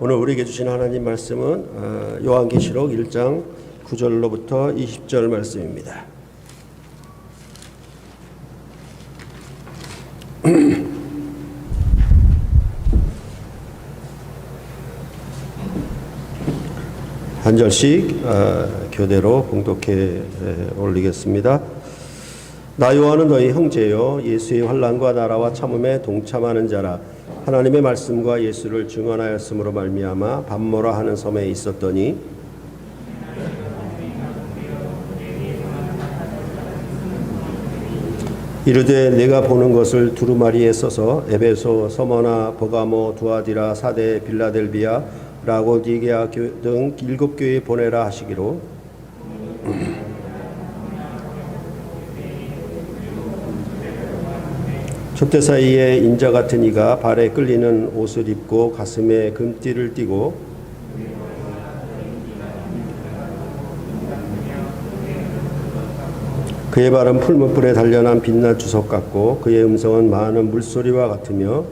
오늘 우리에게 주신 하나님 말씀은 요한계시록 1장 9절로부터 20절 말씀입니다. 한 절씩 교대로 봉독해 올리겠습니다. 나 요한은 너희 형제요 예수의 환난과 나라와 참음에 동참하는 자라. 하나님의 말씀과 예수를 증언하였으므로 말미암아 밤모라 하는 섬에 있었더니 이르되 내가 보는 것을 두루마리에 써서 에베소, 서머나, 버가모, 두아디라, 사데, 빌라델비아, 라고디게아 등 7교회에 보내라 하시기로 촛대 사이에 인자 같은 이가 발에 끌리는 옷을 입고 가슴에 금띠를 띠고 그의 발은 풀무불에 단련한 빛난 주석 같고 그의 음성은 많은 물소리와 같으며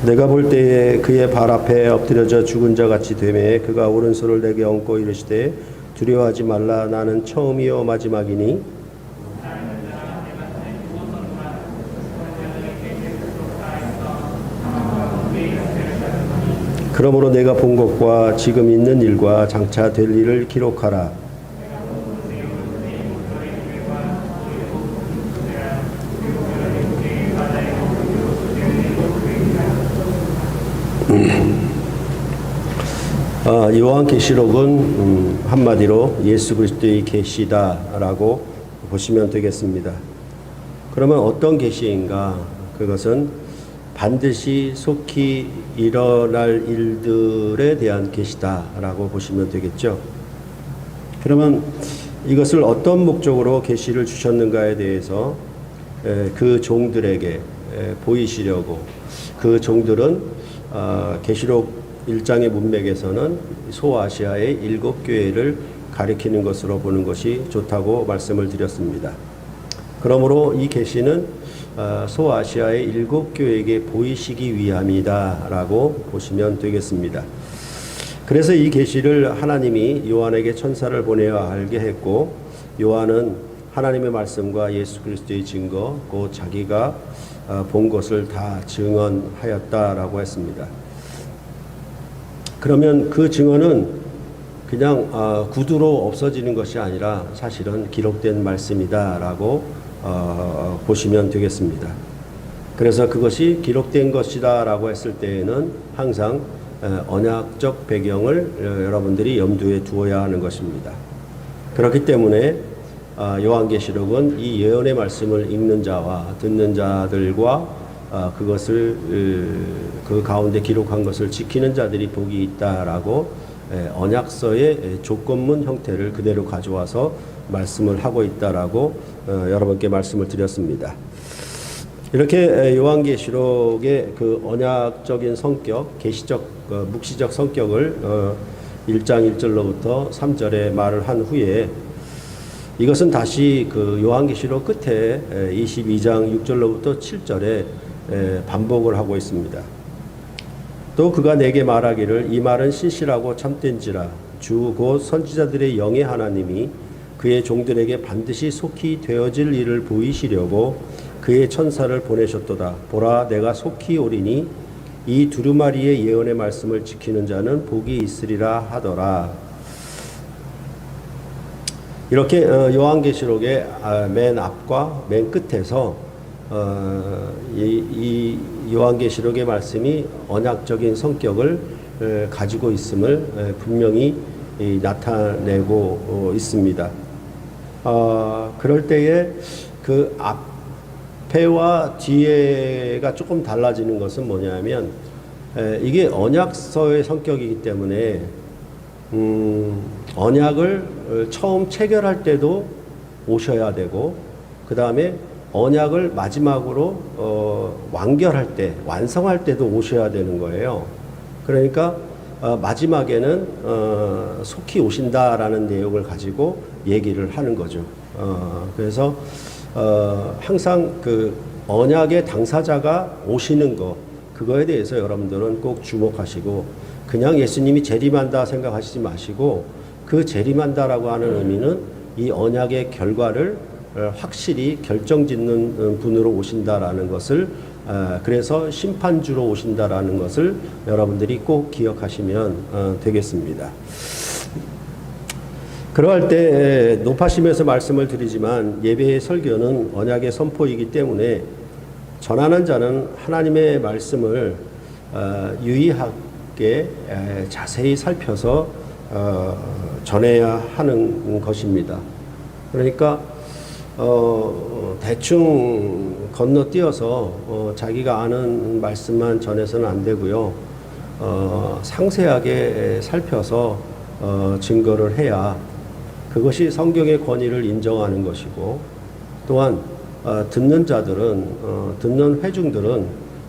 내가 볼 때에 그의 발 앞에 엎드려져 죽은 자 같이 되매 그가 오른손을 내게 얹고 이르시되 두려워하지 말라. 나는 처음이요 마지막이니 그러므로 내가 본 것과 지금 있는 일과 장차 될 일을 기록하라. 요한계시록은 한마디로 예수 그리스도의 계시다라고 보시면 되겠습니다. 그러면 어떤 계시인가? 그것은 반드시 속히 일어날 일들에 대한 계시다라고 보시면 되겠죠. 그러면 이것을 어떤 목적으로 계시를 주셨는가에 대해서 그 종들에게 보이시려고, 그 종들은 계시록 1장의 문맥에서는 소아시아의 7교회를 가리키는 것으로 보는 것이 좋다고 말씀을 드렸습니다. 그러므로 이 계시는 소아시아의 7교회에게 보이시기 위함이다 라고 보시면 되겠습니다. 그래서 이 계시를 하나님이 요한에게 천사를 보내어 알게 했고, 요한은 하나님의 말씀과 예수 그리스도의 증거, 곧 자기가 본 것을 다 증언하였다라고 했습니다. 그러면 그 증언은 그냥 구두로 없어지는 것이 아니라 사실은 기록된 말씀이다라고 보시면 되겠습니다. 그래서 그것이 기록된 것이다라고 했을 때에는 항상 언약적 배경을 여러분들이 염두에 두어야 하는 것입니다. 그렇기 때문에 요한계시록은 이 예언의 말씀을 읽는 자와 듣는 자들과 그것을 그 가운데 기록한 것을 지키는 자들이 복이 있다라고 언약서의 조건문 형태를 그대로 가져와서 말씀을 하고 있다라고 여러분께 말씀을 드렸습니다. 이렇게 요한계시록의 그 언약적인 성격, 계시적 묵시적 성격을 1장 1절로부터 3절에 말을 한 후에 이것은 다시 그 요한계시록 끝에 22장 6절로부터 7절에 반복을 하고 있습니다. 또 그가 내게 말하기를 이 말은 신실하고 참된지라. 주 곧 선지자들의 영의 하나님이 그의 종들에게 반드시 속히 되어질 일을 보이시려고 그의 천사를 보내셨도다. 보라, 내가 속히 오리니 이 두루마리의 예언의 말씀을 지키는 자는 복이 있으리라 하더라. 이렇게 요한계시록의 맨 앞과 맨 끝에서 이 요한계시록의 말씀이 언약적인 성격을 가지고 있음을 분명히 나타내고 있습니다. 그럴 때에 그 앞에와 뒤에가 조금 달라지는 것은 뭐냐면 이게 언약서의 성격이기 때문에 언약을 처음 체결할 때도 오셔야 되고, 그 다음에 언약을 마지막으로 완결할 때, 완성할 때도 오셔야 되는 거예요. 그러니까 마지막에는 속히 오신다라는 내용을 가지고 얘기를 하는 거죠. 그래서 항상 그 언약의 당사자가 오시는 거, 그거에 대해서 여러분들은 꼭 주목하시고, 그냥 예수님이 재림한다 생각하시지 마시고, 그 재림한다라고 하는 의미는 이 언약의 결과를 확실히 결정짓는 분으로 오신다라는 것을, 그래서 심판주로 오신다라는 것을 여러분들이 꼭 기억하시면 되겠습니다. 그러할 때 높아심에서 말씀을 드리지만 예배의 설교는 언약의 선포이기 때문에 전하는 자는 하나님의 말씀을 유의하게 자세히 살펴서 전해야 하는 것입니다. 그러니까 대충 건너뛰어서 자기가 아는 말씀만 전해서는 안 되고요. 상세하게 살펴서 증거를 해야 그것이 성경의 권위를 인정하는 것이고, 또한 듣는 자들은, 듣는 회중들은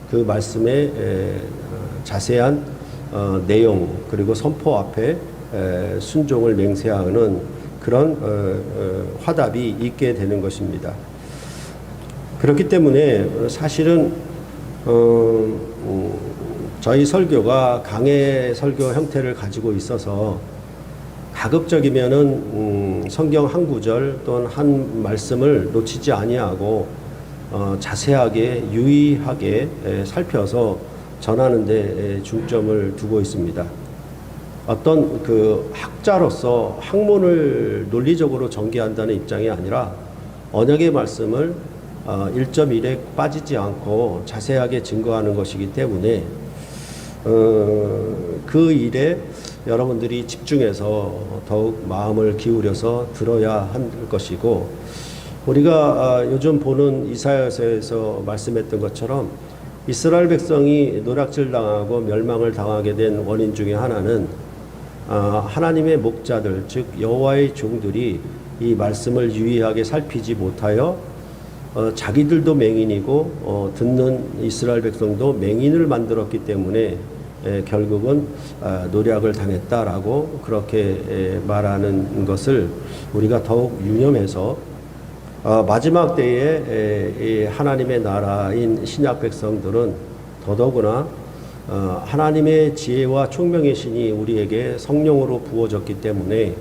그 말씀의 자세한 내용 그리고 선포 앞에 순종을 맹세하는 그런 화답이 있게 되는 것입니다. 그렇기 때문에 사실은 저희 설교가 강해 설교 형태를 가지고 있어서 가급적이면은 성경 한 구절 또는 한 말씀을 놓치지 아니하고 자세하게 유의하게 살펴서 전하는 데 중점을 두고 있습니다. 어떤 그 학자로서 학문을 논리적으로 전개한다는 입장이 아니라 언약의 말씀을 1.1에 빠지지 않고 자세하게 증거하는 것이기 때문에 그 일에 여러분들이 집중해서 더욱 마음을 기울여서 들어야 할 것이고, 우리가 요즘 보는 이사야서에서 말씀했던 것처럼 이스라엘 백성이 노략질 당하고 멸망을 당하게 된 원인 중에 하나는 하나님의 목자들, 즉 여호와의 종들이 이 말씀을 유의하게 살피지 못하여 자기들도 맹인이고 듣는 이스라엘 백성도 맹인을 만들었기 때문에 결국은 노략을 당했다라고 그렇게 말하는 것을 우리가 더욱 유념해서 마지막 때에 하나님의 나라인 신약 백성들은 더더구나 하나님의 지혜와 총명의 신이 우리에게 성령으로 부어졌기 때문에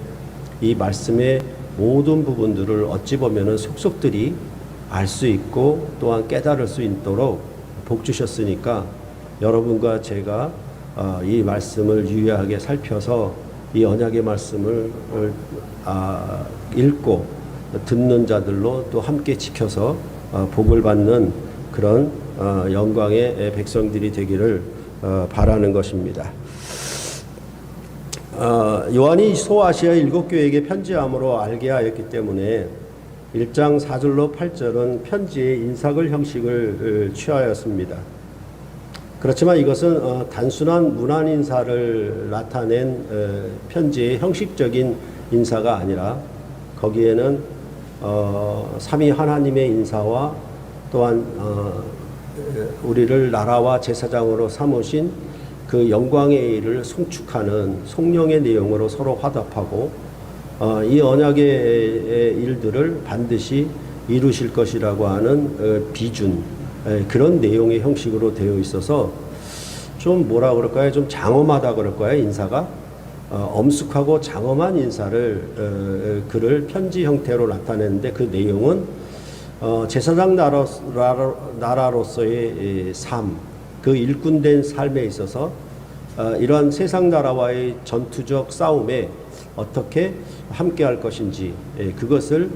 이 말씀의 모든 부분들을 어찌 보면은 속속들이 알 수 있고 또한 깨달을 수 있도록 복 주셨으니까 여러분과 제가 이 말씀을 유의하게 살펴서 이 언약의 말씀을 읽고 듣는 자들로 또 함께 지켜서 복을 받는 그런 영광의 백성들이 되기를 바라는 것입니다. 요한이 소아시아 7교회에게 편지함으로 알게 하였기 때문에 1장 4절로 8절은 편지의 인사글 형식을 취하였습니다. 그렇지만 이것은 단순한 문안 인사를 나타낸 편지의 형식적인 인사가 아니라 거기에는 삼위 하나님의 인사와 또한 우리를 나라와 제사장으로 삼으신 그 영광의 일을 송축하는 송령의 내용으로 서로 화답하고 이 언약의 일들을 반드시 이루실 것이라고 하는 비준, 그런 내용의 형식으로 되어 있어서 좀 뭐라 그럴까요? 좀 장엄하다 그럴까요? 인사가 엄숙하고 장엄한 인사를 글을 편지 형태로 나타내는데 그 내용은 제사장 나라로서의 삶, 그 일꾼된 삶에 있어서 이러한 세상 나라와의 전투적 싸움에 어떻게 함께할 것인지 그것을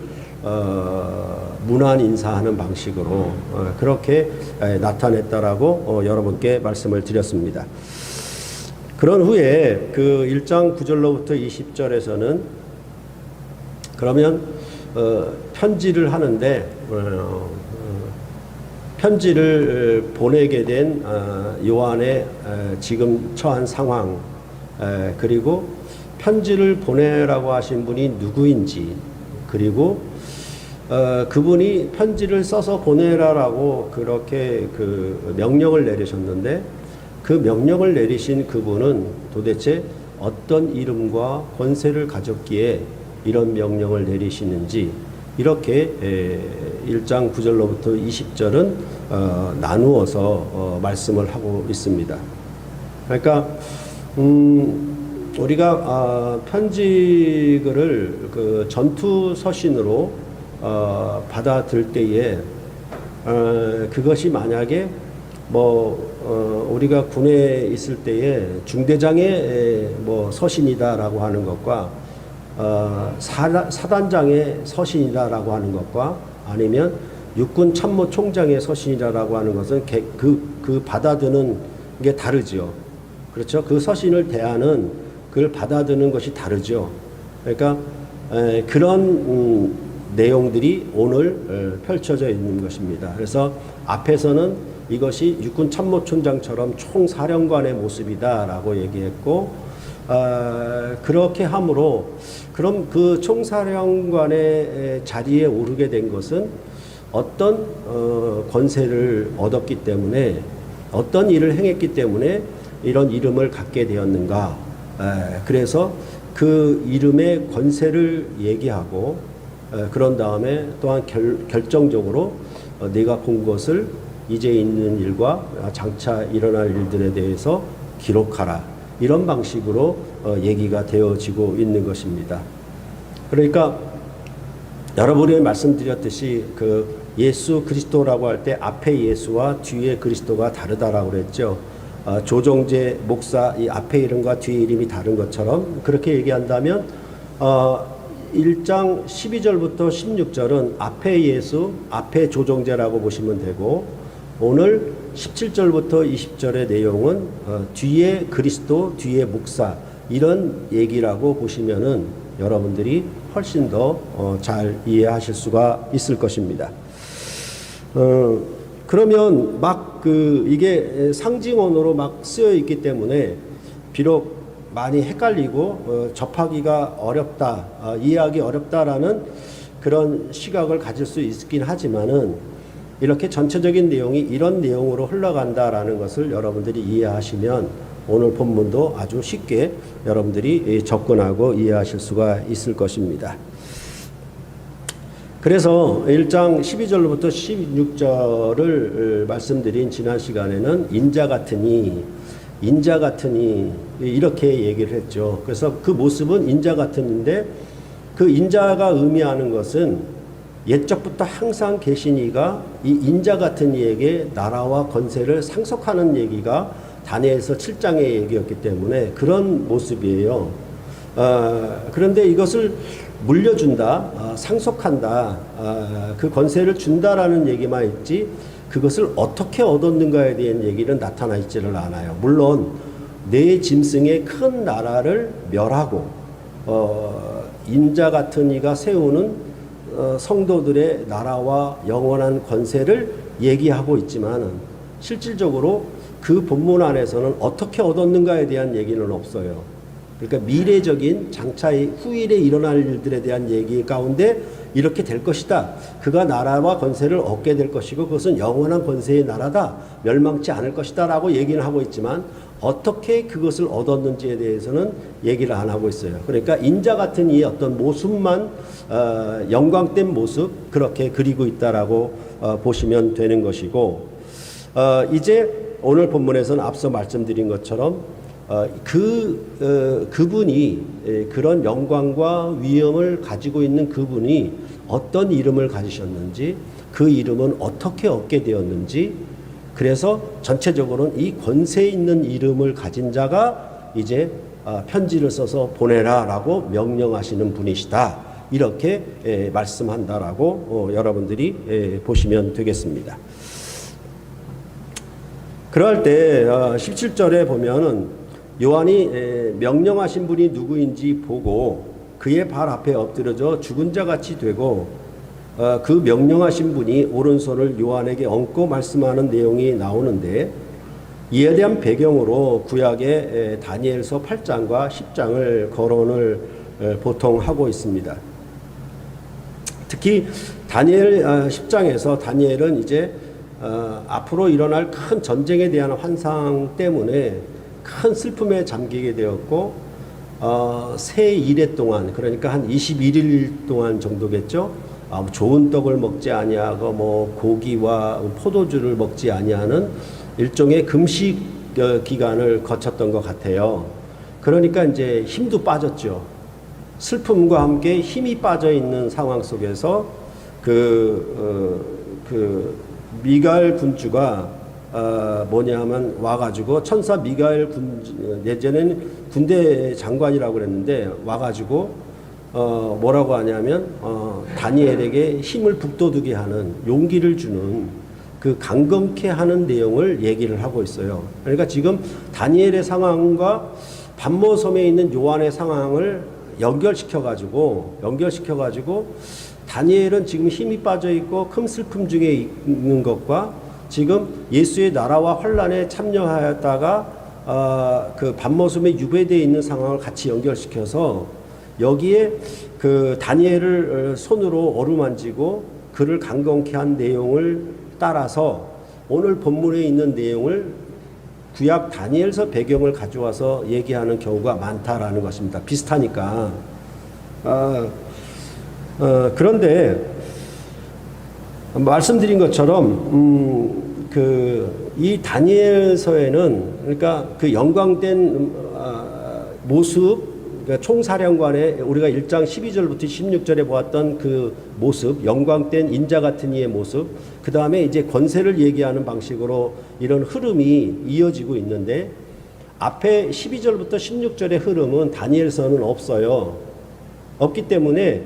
문안 인사하는 방식으로 그렇게 나타냈다라고 여러분께 말씀을 드렸습니다. 그런 후에 그 1장 9절로부터 20절에서는 그러면 편지를 하는데 편지를 보내게 된 요한의 지금 처한 상황, 그리고 편지를 보내라고 하신 분이 누구인지, 그리고 그분이 편지를 써서 보내라라고 그렇게 그 명령을 내리셨는데 그 명령을 내리신 그분은 도대체 어떤 이름과 권세를 가졌기에 이런 명령을 내리시는지, 이렇게 1장 9절로부터 20절은 나누어서 말씀을 하고 있습니다. 그러니까 우리가 편지글을 그 전투 서신으로 받아들 때에 그것이 만약에 우리가 군에 있을 때에 중대장의 서신이다라고 하는 것과 사단장의 서신이다라고 하는 것과 아니면 육군 참모총장의 서신이다라고 하는 것은 그 받아드는 게 다르죠. 그렇죠? 그 서신을 대하는 그걸 받아드는 것이 다르죠. 그러니까 그런 내용들이 오늘 펼쳐져 있는 것입니다. 그래서 앞에서는 이것이 육군 참모총장처럼 총사령관의 모습이다라고 얘기했고, 그렇게 함으로 그럼 그 총사령관의 자리에 오르게 된 것은 어떤 권세를 얻었기 때문에, 어떤 일을 행했기 때문에 이런 이름을 갖게 되었는가. 그래서 그 이름의 권세를 얘기하고, 그런 다음에 또한 결정적으로 네가 본 것을 이제 있는 일과 장차 일어날 일들에 대해서 기록하라. 이런 방식으로 얘기가 되어지고 있는 것입니다. 그러니까 여러분이 말씀드렸듯이 그 예수 그리스도라고 할 때 앞에 예수와 뒤에 그리스도가 다르다라고 그랬죠. 조정재 목사 이 앞에 이름과 뒤에 이름이 다른 것처럼 그렇게 얘기한다면 1장 12절부터 16절은 앞에 예수, 앞에 조정재라고 보시면 되고, 오늘 17절부터 20절의 내용은 뒤에 그리스도, 뒤에 목사 이런 얘기라고 보시면은 여러분들이 훨씬 더 잘 이해하실 수가 있을 것입니다. 그러면 이게 상징어로 막 쓰여 있기 때문에 비록 많이 헷갈리고 접하기가 어렵다, 이해하기 어렵다라는 그런 시각을 가질 수 있긴 하지만은 이렇게 전체적인 내용이 이런 내용으로 흘러간다라는 것을 여러분들이 이해하시면 오늘 본문도 아주 쉽게 여러분들이 접근하고 이해하실 수가 있을 것입니다. 그래서 1장 12절부터 16절을 말씀드린 지난 시간에는 인자 같으니 이렇게 얘기를 했죠. 그래서 그 모습은 인자 같은데 그 인자가 의미하는 것은 옛적부터 항상 계신 이가 이 인자 같은 이에게 나라와 권세를 상속하는 얘기가 다니엘서 7장의 얘기였기 때문에 그런 모습이에요. 그런데 이것을 물려준다, 상속한다, 그 권세를 준다라는 얘기만 있지 그것을 어떻게 얻었는가에 대한 얘기는 나타나 있지를 않아요. 물론 내 짐승의 큰 나라를 멸하고 인자 같은 이가 세우는 성도들의 나라와 영원한 권세를 얘기하고 있지만 실질적으로 그 본문 안에서는 어떻게 얻었는가에 대한 얘기는 없어요. 그러니까 미래적인 장차의 후일에 일어날 일들에 대한 얘기 가운데 이렇게 될 것이다. 그가 나라와 권세를 얻게 될 것이고 그것은 영원한 권세의 나라다. 멸망치 않을 것이다 라고 얘기는 하고 있지만 어떻게 그것을 얻었는지에 대해서는 얘기를 안 하고 있어요. 그러니까 인자 같은 이 어떤 모습만 영광된 모습 그렇게 그리고 있다라고 보시면 되는 것이고, 이제 오늘 본문에서는 앞서 말씀드린 것처럼 그분이 그런 영광과 위엄을 가지고 있는 그분이 어떤 이름을 가지셨는지, 그 이름은 어떻게 얻게 되었는지, 그래서 전체적으로는 이 권세 있는 이름을 가진 자가 이제 편지를 써서 보내라라고 명령하시는 분이시다. 이렇게 말씀한다라고 여러분들이 보시면 되겠습니다. 그럴 때 17절에 보면은 요한이 명령하신 분이 누구인지 보고 그의 발 앞에 엎드려져 죽은 자 같이 되고 그 명령하신 분이 오른손을 요한에게 얹고 말씀하는 내용이 나오는데, 이에 대한 배경으로 구약의 다니엘서 8장과 10장을 거론을 보통 하고 있습니다. 특히 다니엘 10장에서 다니엘은 이제 앞으로 일어날 큰 전쟁에 대한 환상 때문에 큰 슬픔에 잠기게 되었고 새 이래 동안, 그러니까 한 21일 동안 정도겠죠. 좋은 떡을 먹지 아니하고 뭐 고기와 포도주를 먹지 아니하는 일종의 금식 기간을 거쳤던 것 같아요. 그러니까 이제 힘도 빠졌죠. 슬픔과 함께 힘이 빠져 있는 상황 속에서 미가엘 군주가 뭐냐면 와가지고 천사 미가엘 예전에는 군대 장관이라고 그랬는데 와가지고 뭐라고 하냐면 다니엘에게 힘을 북돋우게 하는 용기를 주는 그 강건케 하는 내용을 얘기를 하고 있어요. 그러니까 지금 다니엘의 상황과 반모섬에 있는 요한의 상황을 연결시켜가지고 다니엘은 지금 힘이 빠져 있고 큰 슬픔 중에 있는 것과 지금 예수의 나라와 환란에 참여하였다가 그 반모섬에 유배되어 있는 상황을 같이 연결시켜서 여기에 그 다니엘을 손으로 어루만지고 그를 강건케 한 내용을 따라서 오늘 본문에 있는 내용을 구약 다니엘서 배경을 가져와서 얘기하는 경우가 많다라는 것입니다. 비슷하니까. 그런데 말씀드린 것처럼 이 다니엘서에는 그러니까 그 영광된 모습, 그러니까 총사령관의 우리가 1장 12절부터 16절에 보았던 그 모습, 영광된 인자 같은 이의 모습, 그 다음에 이제 권세를 얘기하는 방식으로 이런 흐름이 이어지고 있는데 앞에 12절부터 16절의 흐름은 다니엘서는 없어요. 없기 때문에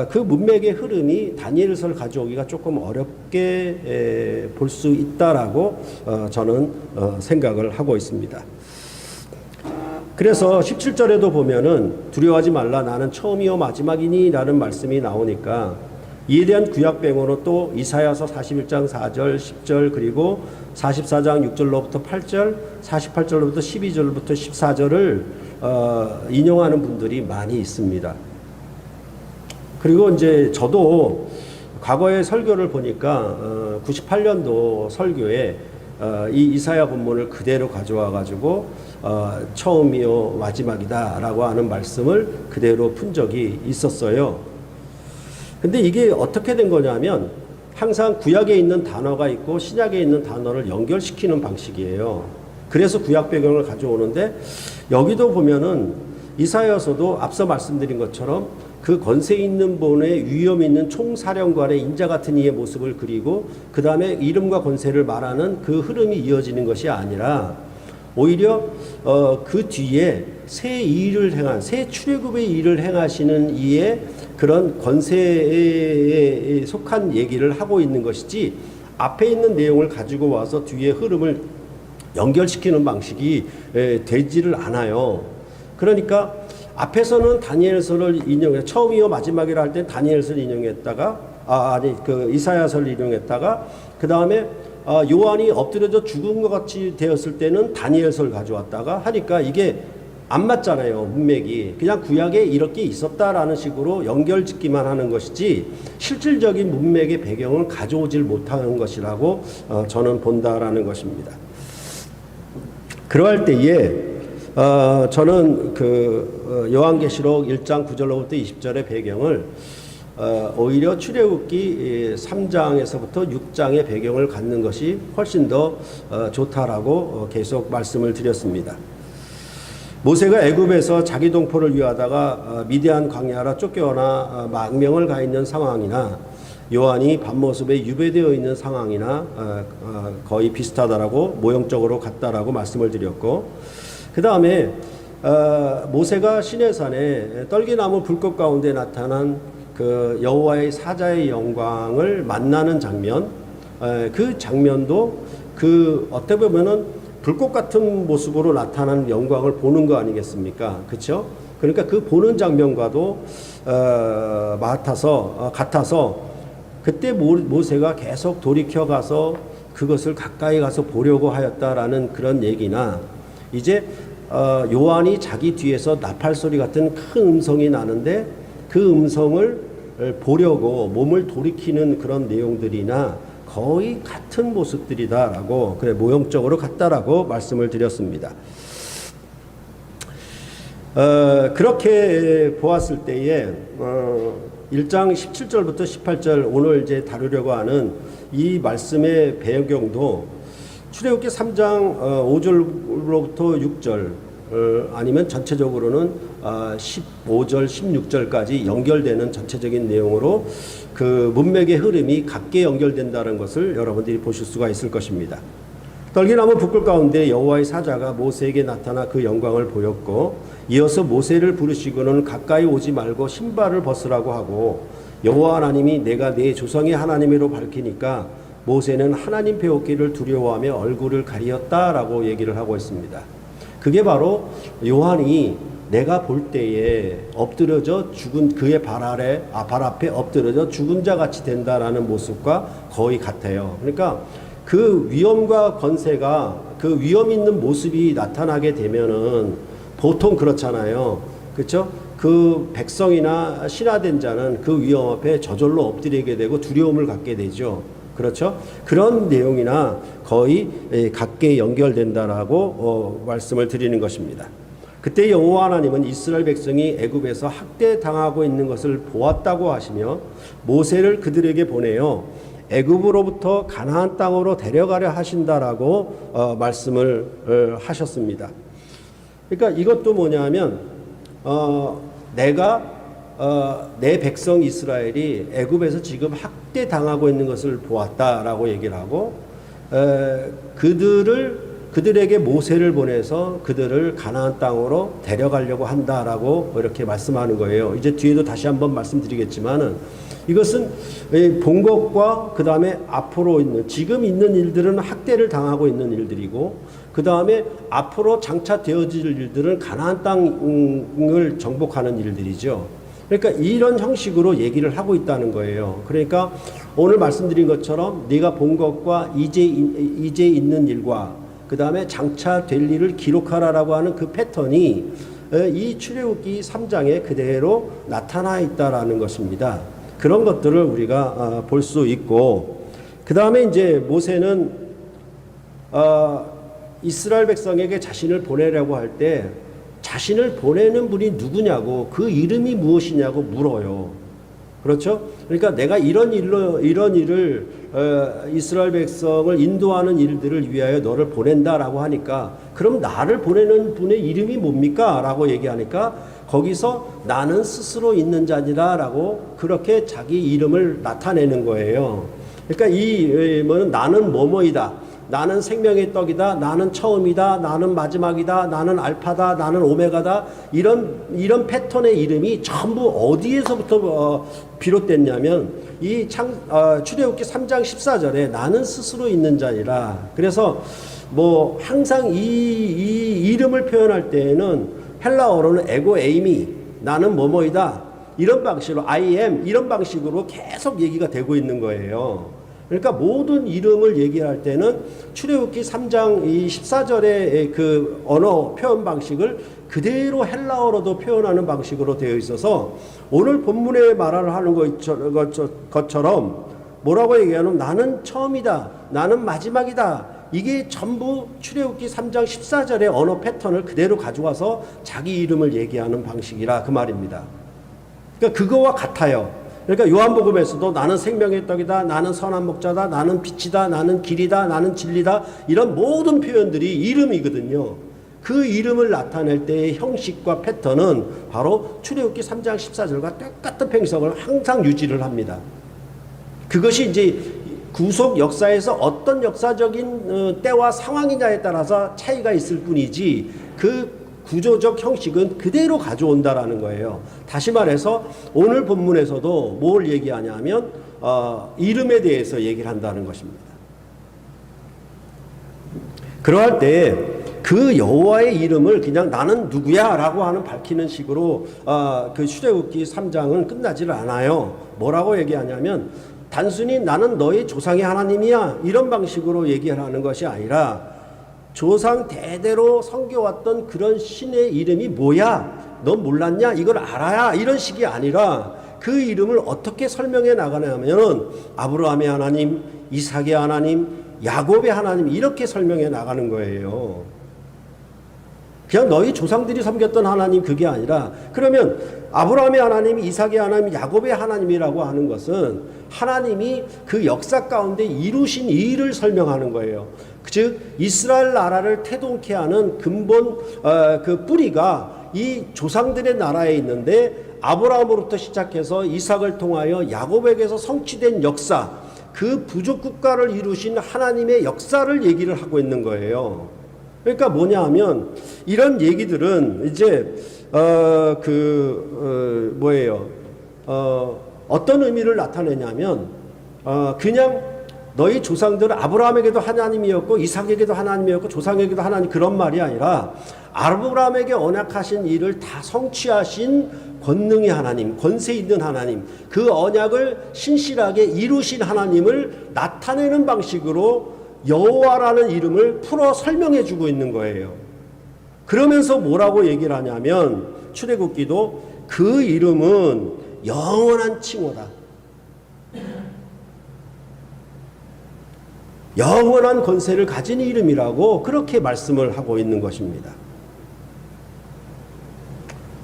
그 문맥의 흐름이 다니엘서를 가져오기가 조금 어렵게 볼 수 있다라고 저는 생각을 하고 있습니다. 그래서 17절에도 보면은 두려워하지 말라 나는 처음이요 마지막이니 라는 말씀이 나오니까 이에 대한 구약 배경으로 또 이사야서 41장 4절 10절 그리고 44장 6절로부터 8절 48절로부터 12절부터 14절을 인용하는 분들이 많이 있습니다. 그리고 이제 저도 과거의 설교를 보니까 98년도 설교에 이 이사야 본문을 그대로 가져와 가지고 처음이요 마지막이다 라고 하는 말씀을 그대로 푼 적이 있었어요. 근데 이게 어떻게 된 거냐면 항상 구약에 있는 단어가 있고 신약에 있는 단어를 연결시키는 방식이에요. 그래서 구약 배경을 가져오는데 여기도 보면은 이사야서도 앞서 말씀드린 것처럼 그 권세 있는 분의 위엄 있는 총사령관의 인자 같은 이의 모습을 그리고 그 다음에 이름과 권세를 말하는 그 흐름이 이어지는 것이 아니라 오히려 그 뒤에 새 출애굽의 일을 행하시는 이의 그런 권세에 속한 얘기를 하고 있는 것이지 앞에 있는 내용을 가지고 와서 뒤에 흐름을 연결시키는 방식이 되지를 않아요. 그러니까 앞에서는 다니엘서를 인용해 처음이요 마지막이라 할 때 다니엘서를 인용했다가 이사야서를 인용했다가 그 다음에 요한이 엎드려져 죽은 것 같이 되었을 때는 다니엘서를 가져왔다가 하니까 이게 안 맞잖아요. 문맥이 그냥 구약에 이렇게 있었다라는 식으로 연결짓기만 하는 것이지 실질적인 문맥의 배경을 가져오질 못하는 것이라고 저는 본다라는 것입니다. 그러할 때에 저는 요한계시록 1장 9절로부터 20절의 배경을 오히려 출애굽기 3장에서부터 6장의 배경을 갖는 것이 훨씬 더 좋다라고 계속 말씀을 드렸습니다. 모세가 애굽에서 자기 동포를 위하다가 미디안 광야로 쫓겨나 망명을 가 있는 상황이나 요한이 반모습에 유배되어 있는 상황이나 거의 비슷하다라고 모형적으로 같다라고 말씀을 드렸고 그 다음에 모세가 시내산에 떨기나무 불꽃 가운데 나타난 그 여호와의 사자의 영광을 만나는 장면, 그 장면도 어떻게 보면은 불꽃 같은 모습으로 나타나는 영광을 보는 거 아니겠습니까? 그렇죠? 그러니까 그 보는 장면과도 같아서 그때 모세가 계속 돌이켜 가서 그것을 가까이 가서 보려고 하였다라는 그런 얘기나 이제 요한이 자기 뒤에서 나팔 소리 같은 큰 음성이 나는데 그 음성을 보려고 몸을 돌이키는 그런 내용들이나 거의 같은 모습들이다라고 모형적으로 같다라고 말씀을 드렸습니다. 그렇게 보았을 때에 1장 17절부터 18절 오늘 이제 다루려고 하는 이 말씀의 배경도 출애굽기 3장 5절로부터 6절 아니면 전체적으로는 15절 16절까지 연결되는 전체적인 내용으로 그 문맥의 흐름이 같게 연결된다는 것을 여러분들이 보실 수가 있을 것입니다. 떨기나무 붓글 가운데 여호와의 사자가 모세에게 나타나 그 영광을 보였고 이어서 모세를 부르시고는 가까이 오지 말고 신발을 벗으라고 하고 여호와 하나님이 내가 네 조상의 하나님으로 밝히니까 모세는 하나님 배웠기를 두려워하며 얼굴을 가리었다라고 얘기를 하고 있습니다. 그게 바로 요한이 내가 볼 때에 엎드려져 죽은 그의 발 앞에 엎드려져 죽은 자 같이 된다라는 모습과 거의 같아요. 그러니까 그 위엄과 권세가 그 위엄 있는 모습이 나타나게 되면은 보통 그렇잖아요. 그렇죠? 그 백성이나 신하된 자는 그 위엄 앞에 저절로 엎드리게 되고 두려움을 갖게 되죠. 그렇죠? 그런 내용이나 거의 같게 연결된다라고 말씀을 드리는 것입니다. 그때 여호와 하나님은 이스라엘 백성이 애굽에서 학대당하고 있는 것을 보았다고 하시며 모세를 그들에게 보내어 애굽으로부터 가나안 땅으로 데려가려 하신다라고 말씀을 하셨습니다. 그러니까 이것도 뭐냐면 내가 내 백성 이스라엘이 애굽에서 지금 학대당하고 있는 것을 보았다라고 얘기를 하고 그들에게 모세를 보내서 그들을 가나안 땅으로 데려가려고 한다라고 이렇게 말씀하는 거예요. 이제 뒤에도 다시 한번 말씀드리겠지만은 이것은 본 것과 그 다음에 앞으로 있는 지금 있는 일들은 학대를 당하고 있는 일들이고 그 다음에 앞으로 장차 되어질 일들은 가나안 땅을 정복하는 일들이죠. 그러니까 이런 형식으로 얘기를 하고 있다는 거예요. 그러니까 오늘 말씀드린 것처럼 네가 본 것과 이제 있는 일과 그 다음에 장차 될 일을 기록하라라고 하는 그 패턴이 이 출애굽기 3장에 그대로 나타나 있다라는 것입니다. 그런 것들을 우리가 볼 수 있고 그 다음에 이제 모세는 이스라엘 백성에게 자신을 보내려고 할 때 자신을 보내는 분이 누구냐고 그 이름이 무엇이냐고 물어요. 그렇죠? 그러니까 내가 이런 일을 이스라엘 백성을 인도하는 일들을 위하여 너를 보낸다라고 하니까 그럼 나를 보내는 분의 이름이 뭡니까? 라고 얘기하니까 거기서 나는 스스로 있는 자니라 라고 그렇게 자기 이름을 나타내는 거예요. 그러니까 이 뭐는 나는 뭐뭐이다. 나는 생명의 떡이다. 나는 처음이다. 나는 마지막이다. 나는 알파다. 나는 오메가다. 이런 패턴의 이름이 전부 어디에서부터 비롯됐냐면 이 출애굽기 3장 14절에 나는 스스로 있는 자니라. 그래서 뭐 항상 이 이름을 표현할 때에는 헬라어로는 에고 에이미 나는 뭐뭐이다. 이런 방식으로 I am 이런 방식으로 계속 얘기가 되고 있는 거예요. 그러니까 모든 이름을 얘기할 때는 출애굽기 3장 이 14절의 그 언어 표현 방식을 그대로 헬라어로도 표현하는 방식으로 되어 있어서 오늘 본문에 말하는 것처럼 뭐라고 얘기하냐면 나는 처음이다. 나는 마지막이다. 이게 전부 출애굽기 3장 14절의 언어 패턴을 그대로 가져와서 자기 이름을 얘기하는 방식이라 그 말입니다. 그러니까 그거와 같아요. 그러니까 요한복음에서도 나는 생명의 떡이다, 나는 선한 목자다, 나는 빛이다, 나는 길이다, 나는 진리다 이런 모든 표현들이 이름이거든요. 그 이름을 나타낼 때의 형식과 패턴은 바로 출애굽기 3장 14절과 똑같은 편성을 항상 유지를 합니다. 그것이 이제 구속 역사에서 어떤 역사적인 때와 상황이냐에 따라서 차이가 있을 뿐이지 그 구조적 형식은 그대로 가져온다라는 거예요. 다시 말해서 오늘 본문에서도 뭘 얘기하냐면 이름에 대해서 얘기를 한다는 것입니다. 그러할 때 그 여호와의 이름을 그냥 나는 누구야 라고 하는 밝히는 식으로 그 출애굽기 3장은 끝나지를 않아요. 뭐라고 얘기하냐면 단순히 나는 너의 조상의 하나님이야 이런 방식으로 얘기하는 것이 아니라 조상 대대로 섬겨왔던 그런 신의 이름이 뭐야? 너 몰랐냐? 이걸 알아야 이런 식이 아니라 그 이름을 어떻게 설명해 나가냐면은 아브라함의 하나님, 이삭의 하나님, 야곱의 하나님 이렇게 설명해 나가는 거예요. 그냥 너희 조상들이 섬겼던 하나님 그게 아니라, 그러면 아브라함의 하나님, 이삭의 하나님, 야곱의 하나님이라고 하는 것은 하나님이 그 역사 가운데 이루신 일을 설명하는 거예요. 즉 이스라엘 나라를 태동케 하는 근본 그 뿌리가 이 조상들의 나라에 있는데, 아브라함으로부터 시작해서 이삭을 통하여 야곱에게서 성취된 역사, 그 부족 국가를 이루신 하나님의 역사를 얘기를 하고 있는 거예요. 그러니까 뭐냐 하면, 이런 얘기들은 이제 어떤 의미를 나타내냐면, 그냥 너희 조상들은 아브라함에게도 하나님이었고 이삭에게도 하나님이었고 조상에게도 하나님, 그런 말이 아니라 아브라함에게 언약하신 일을 다 성취하신 권능의 하나님, 권세 있는 하나님, 그 언약을 신실하게 이루신 하나님을 나타내는 방식으로 여호와라는 이름을 풀어 설명해 주고 있는 거예요. 그러면서 뭐라고 얘기를 하냐면, 출애굽기도 그 이름은 영원한 칭호다, 영원한 권세를 가진 이름이라고 그렇게 말씀을 하고 있는 것입니다.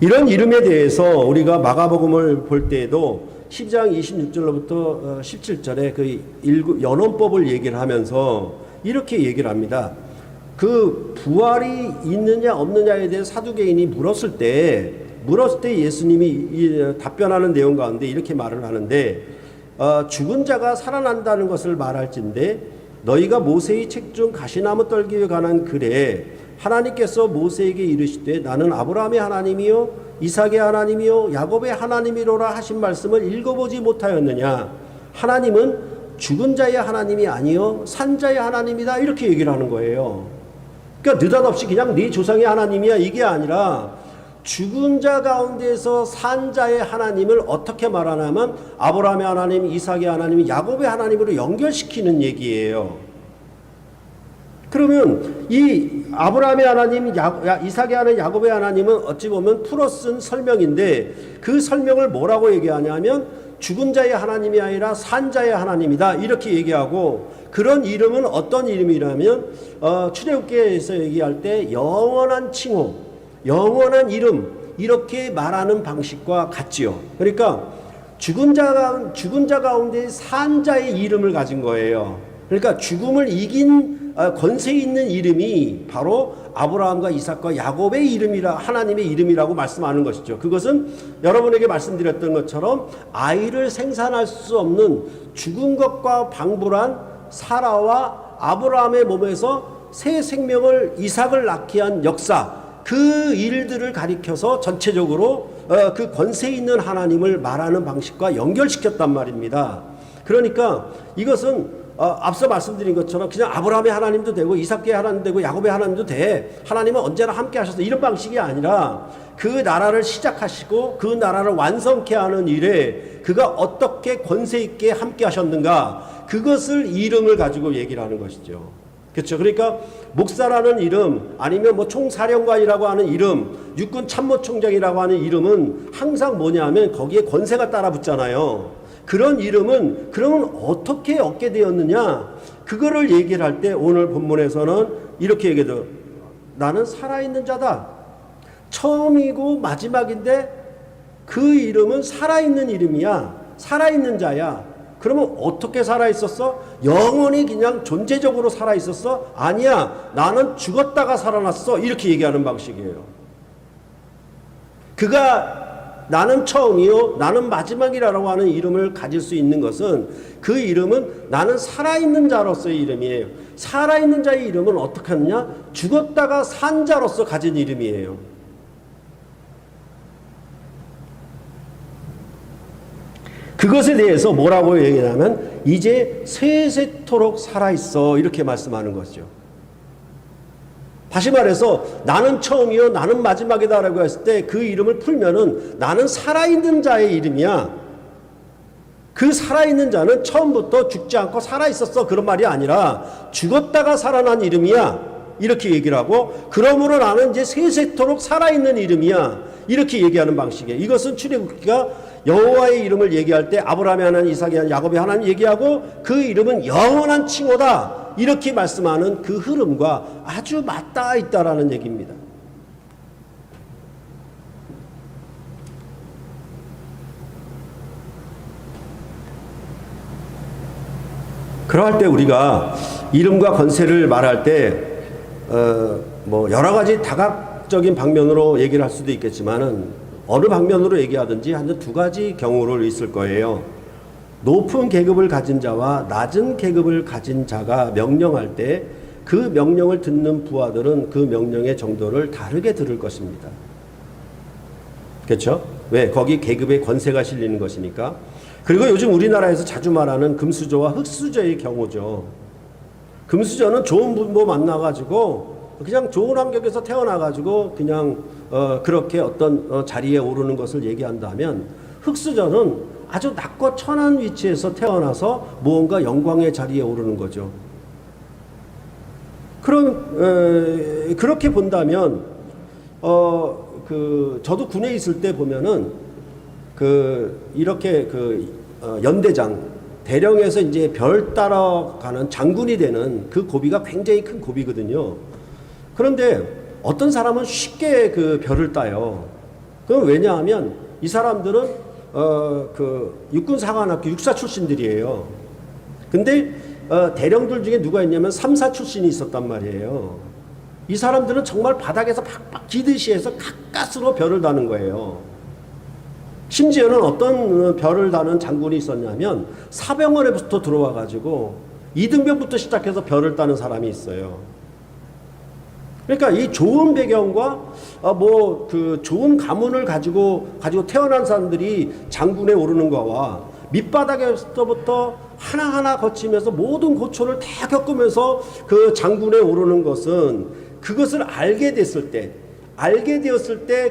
이런 이름에 대해서 우리가 마가복음을 볼 때에도 12장 26절로부터 17절에 그 연원법을 얘기를 하면서 이렇게 얘기를 합니다. 그 부활이 있느냐 없느냐에 대해 사두개인이 물었을 때 예수님이 답변하는 내용 가운데 이렇게 말을 하는데, 죽은 자가 살아난다는 것을 말할진대 너희가 모세의 책 중 가시나무 떨기에 관한 글에 하나님께서 모세에게 이르시되 나는 아브라함의 하나님이요 이삭의 하나님이요 야곱의 하나님이로라 하신 말씀을 읽어보지 못하였느냐. 하나님은 죽은 자의 하나님이 아니요 산 자의 하나님이다, 이렇게 얘기를 하는 거예요. 그러니까 느닷없이 그냥 네 조상의 하나님이야 이게 아니라, 죽은 자 가운데서 산 자의 하나님을 어떻게 말하냐면 아브라함의 하나님, 이삭의 하나님, 야곱의 하나님으로 연결시키는 얘기예요. 그러면 이 아브라함의 하나님, 이삭의 하나님, 야곱의 하나님은 어찌 보면 풀어 쓴 설명인데, 그 설명을 뭐라고 얘기하냐면 죽은 자의 하나님이 아니라 산 자의 하나님이다, 이렇게 얘기하고, 그런 이름은 어떤 이름이라면 출애굽기에서 얘기할 때 영원한 칭호, 영원한 이름, 이렇게 말하는 방식과 같지요. 그러니까 죽은 자 가운데 산 자의 이름을 가진 거예요. 그러니까 죽음을 이긴 권세 있는 이름이 바로 아브라함과 이삭과 야곱의 이름이라, 하나님의 이름이라고 말씀하는 것이죠. 그것은 여러분에게 말씀드렸던 것처럼 아이를 생산할 수 없는 죽은 것과 방불한 사라와 아브라함의 몸에서 새 생명을, 이삭을 낳게 한 역사, 그 일들을 가리켜서 전체적으로 그 권세 있는 하나님을 말하는 방식과 연결시켰단 말입니다. 그러니까 이것은 앞서 말씀드린 것처럼 그냥 아브라함의 하나님도 되고 이삭의 하나님도 되고 야곱의 하나님도 돼, 하나님은 언제나 함께 하셔서, 이런 방식이 아니라 그 나라를 시작하시고 그 나라를 완성케 하는 일에 그가 어떻게 권세 있게 함께 하셨는가, 그것을 이름을 가지고 얘기를 하는 것이죠. 그렇죠. 그러니까 목사라는 이름, 아니면 뭐 총사령관이라고 하는 이름, 육군 참모총장이라고 하는 이름은 항상 뭐냐면 거기에 권세가 따라 붙잖아요. 그런 이름은 그러면 어떻게 얻게 되었느냐, 그거를 얘기를 할 때 오늘 본문에서는 이렇게 얘기해요. 나는 살아있는 자다. 처음이고 마지막인데 그 이름은 살아있는 이름이야. 살아있는 자야. 그러면 어떻게 살아있었어? 영원히 그냥 존재적으로 살아있었어? 아니야, 나는 죽었다가 살아났어, 이렇게 얘기하는 방식이에요. 그가 나는 처음이요 나는 마지막이라고 하는 이름을 가질 수 있는 것은, 그 이름은 나는 살아있는 자로서의 이름이에요. 살아있는 자의 이름은 어떻게 하느냐? 죽었다가 산 자로서 가진 이름이에요. 그것에 대해서 뭐라고 얘기하냐면 이제 세세토록 살아있어, 이렇게 말씀하는 거죠. 다시 말해서 나는 처음이요 나는 마지막이다 라고 했을 때 그 이름을 풀면은 나는 살아있는 자의 이름이야. 그 살아있는 자는 처음부터 죽지 않고 살아있었어, 그런 말이 아니라 죽었다가 살아난 이름이야, 이렇게 얘기를 하고, 그러므로 나는 이제 세세토록 살아있는 이름이야, 이렇게 얘기하는 방식이에요. 이것은 출애굽기가 여호와의 이름을 얘기할 때 아브라함의 하나님, 이삭의 하나님, 야곱의 하나님 얘기하고 그 이름은 영원한 칭호다, 이렇게 말씀하는 그 흐름과 아주 맞닿아 있다라는 얘기입니다. 그러할 때 우리가 이름과 권세를 말할 때 뭐 여러 가지 다각적인 방면으로 얘기를 할 수도 있겠지만은 어느 방면으로 얘기하든지 한 두 가지 경우를 있을 거예요. 높은 계급을 가진 자와 낮은 계급을 가진 자가 명령할 때 그 명령을 듣는 부하들은 그 명령의 정도를 다르게 들을 것입니다. 그렇죠? 왜? 거기 계급의 권세가 실리는 것이니까. 그리고 요즘 우리나라에서 자주 말하는 금수저와 흙수저의 경우죠. 금수저는 좋은 부모 만나가지고 그냥 좋은 환경에서 태어나가지고 그냥 그렇게 어떤 자리에 오르는 것을 얘기한다면, 흙수저는 아주 낮고 천한 위치에서 태어나서 무언가 영광의 자리에 오르는 거죠. 그렇게 본다면 저도 군에 있을 때 보면은 이렇게 연대장 대령에서 이제 별 따라가는 장군이 되는 그 고비가 굉장히 큰 고비거든요. 그런데 어떤 사람은 쉽게 그 별을 따요. 그럼 왜냐하면 이 사람들은 육군사관학교 육사 출신들이에요. 근데 대령들 중에 누가 있냐면 삼사 출신이 있었단 말이에요. 이 사람들은 정말 바닥에서 팍팍 기듯이 해서 가까스로 별을 다는 거예요. 심지어는 어떤 별을 다는 장군이 있었냐면 사병원에부터 들어와 가지고 이등병부터 시작해서 별을 따는 사람이 있어요. 그러니까 이 좋은 배경과 좋은 가문을 가지고 태어난 사람들이 장군에 오르는 거와 밑바닥에서부터 하나하나 거치면서 모든 고초를 다 겪으면서 그 장군에 오르는 것은, 그것을 알게 되었을 때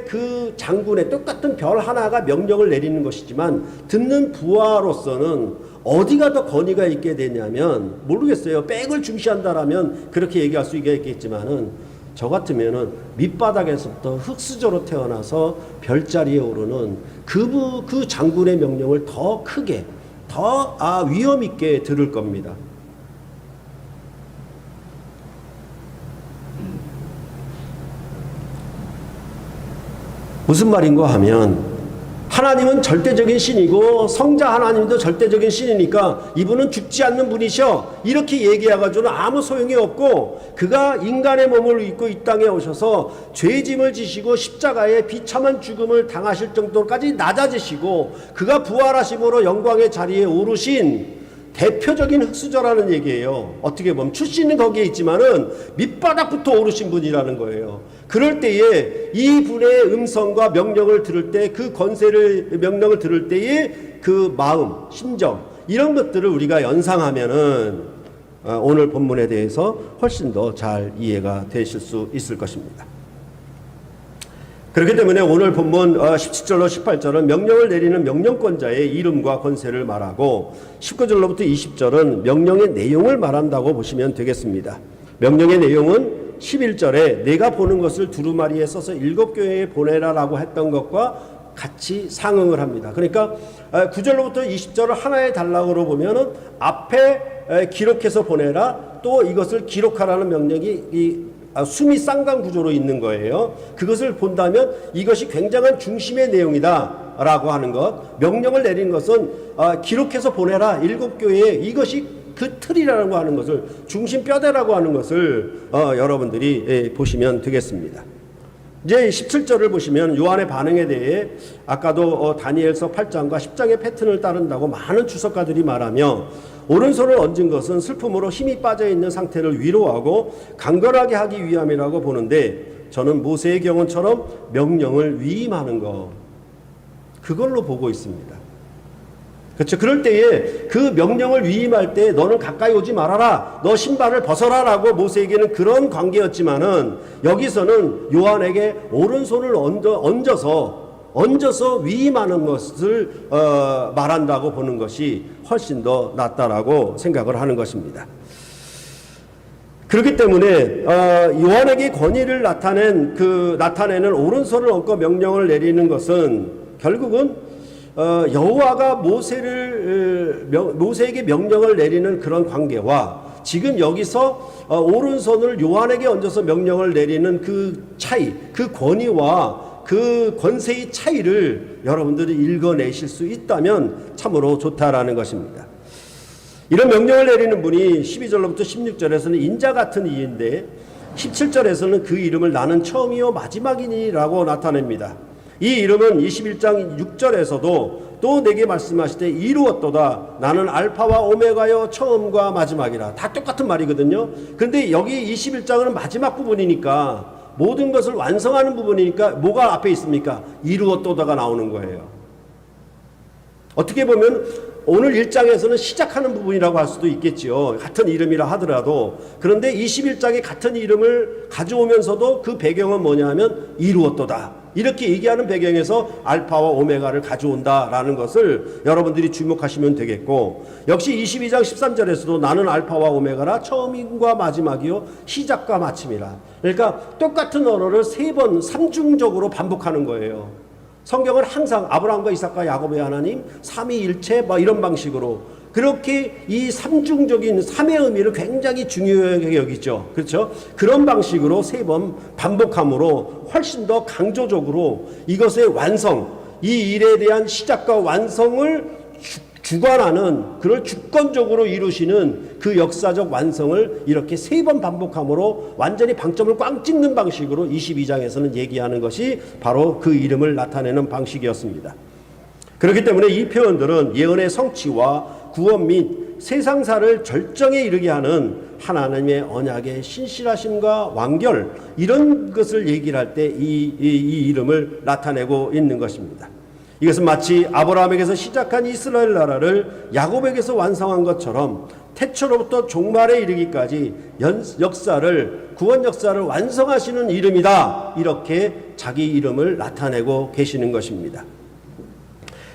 그 장군의 똑같은 별 하나가 명령을 내리는 것이지만, 듣는 부하로서는 어디가 더 권위가 있게 되냐면, 모르겠어요. 백을 중시한다라면 그렇게 얘기할 수 있겠지만은, 저 같으면은 밑바닥에서부터 흙수저로 태어나서 별자리에 오르는 그 장군의 명령을 더 크게, 더 위험 있게 들을 겁니다. 무슨 말인가 하면, 하나님은 절대적인 신이고 성자 하나님도 절대적인 신이니까 이분은 죽지 않는 분이셔, 이렇게 얘기해가지고는 아무 소용이 없고, 그가 인간의 몸을 입고 이 땅에 오셔서 죄짐을 지시고 십자가에 비참한 죽음을 당하실 정도까지 낮아지시고 그가 부활하심으로 영광의 자리에 오르신 대표적인 흙수저라는 얘기예요. 어떻게 보면 출신은 거기에 있지만은 밑바닥부터 오르신 분이라는 거예요. 그럴 때에 이 분의 음성과 명령을 들을 때, 그 명령을 들을 때의 그 마음, 심정, 이런 것들을 우리가 연상하면은 오늘 본문에 대해서 훨씬 더 잘 이해가 되실 수 있을 것입니다. 그렇기 때문에 오늘 본문 17절로 18절은 명령을 내리는 명령권자의 이름과 권세를 말하고, 19절로부터 20절은 명령의 내용을 말한다고 보시면 되겠습니다. 명령의 내용은 11절에 내가 보는 것을 두루마리에 써서 7교회에 보내라라고 했던 것과 같이 상응을 합니다. 그러니까 9절로부터 20절을 하나의 단락으로 보면은 앞에 기록해서 보내라, 또 이것을 기록하라는 명령이 수미 쌍방 구조로 있는 거예요. 그것을 본다면 이것이 굉장한 중심의 내용이다 라고 하는 것, 명령을 내린 것은 기록해서 보내라 7교회에, 이것이 그 틀이라고 하는 것을, 중심 뼈대라고 하는 것을 여러분들이 보시면 되겠습니다. 이제 17절을 보시면 요한의 반응에 대해 아까도 다니엘서 8장과 10장의 패턴을 따른다고 많은 주석가들이 말하며, 오른손을 얹은 것은 슬픔으로 힘이 빠져있는 상태를 위로하고 강건하게 하기 위함이라고 보는데, 저는 모세의 경우처럼 명령을 위임하는 것, 그걸로 보고 있습니다. 그렇죠. 그럴 때에 그 명령을 위임할 때 너는 가까이 오지 말아라, 너 신발을 벗어라 라고 모세에게는 그런 관계였지만은, 여기서는 요한에게 오른손을 얹어서 위임하는 것을 말한다고 보는 것이 훨씬 더 낫다라고 생각을 하는 것입니다. 그렇기 때문에 요한에게 권위를 나타내는 오른손을 얹고 명령을 내리는 것은 결국은 여호와가 모세에게 명령을 내리는 그런 관계와, 지금 여기서 오른손을 요한에게 얹어서 명령을 내리는 그 차이, 그 권위와 그 권세의 차이를 여러분들이 읽어내실 수 있다면 참으로 좋다라는 것입니다. 이런 명령을 내리는 분이 12절로부터 16절에서는 인자 같은 이인데 17절에서는 그 이름을 나는 처음이요 마지막이니라고 나타냅니다. 이 이름은 21장 6절에서도 또 내게 말씀하시되 이루었도다 나는 알파와 오메가요 처음과 마지막이라. 다 똑같은 말이거든요. 그런데 여기 21장은 마지막 부분이니까 모든 것을 완성하는 부분이니까 뭐가 앞에 있습니까? 이루었도다가 나오는 거예요. 어떻게 보면 오늘 1장에서는 시작하는 부분이라고 할 수도 있겠지요. 같은 이름이라 하더라도. 그런데 21장에 같은 이름을 가져오면서도 그 배경은 뭐냐 하면 이루었도다. 이렇게 얘기하는 배경에서 알파와 오메가를 가져온다라는 것을 여러분들이 주목하시면 되겠고, 역시 22장 13절에서도 나는 알파와 오메가라 처음과 마지막이요 시작과 마침이라. 그러니까 똑같은 언어를 3번 삼중적으로 반복하는 거예요. 성경은 항상 아브라함과 이삭과 야곱의 하나님, 삼위일체 이런 방식으로 그렇게 이 삼중적인 삼의 의미를 굉장히 중요하게 여기죠. 그렇죠? 그런 방식으로 3번 반복함으로 훨씬 더 강조적으로 이것의 완성, 이 일에 대한 시작과 완성을 주관하는, 그걸 주권적으로 이루시는 그 역사적 완성을 이렇게 3번 반복함으로 완전히 방점을 꽝 찍는 방식으로 22장에서는 얘기하는 것이 바로 그 이름을 나타내는 방식이었습니다. 그렇기 때문에 이 표현들은 예언의 성취와 구원 및 세상사를 절정에 이르게 하는 하나님의 언약의 신실하심과 완결, 이런 것을 얘기를 할 때 이 이름을 나타내고 있는 것입니다. 이것은 마치 아브라함에게서 시작한 이스라엘 나라를 야곱에게서 완성한 것처럼 태초로부터 종말에 이르기까지 구원 역사를 완성하시는 이름이다. 이렇게 자기 이름을 나타내고 계시는 것입니다.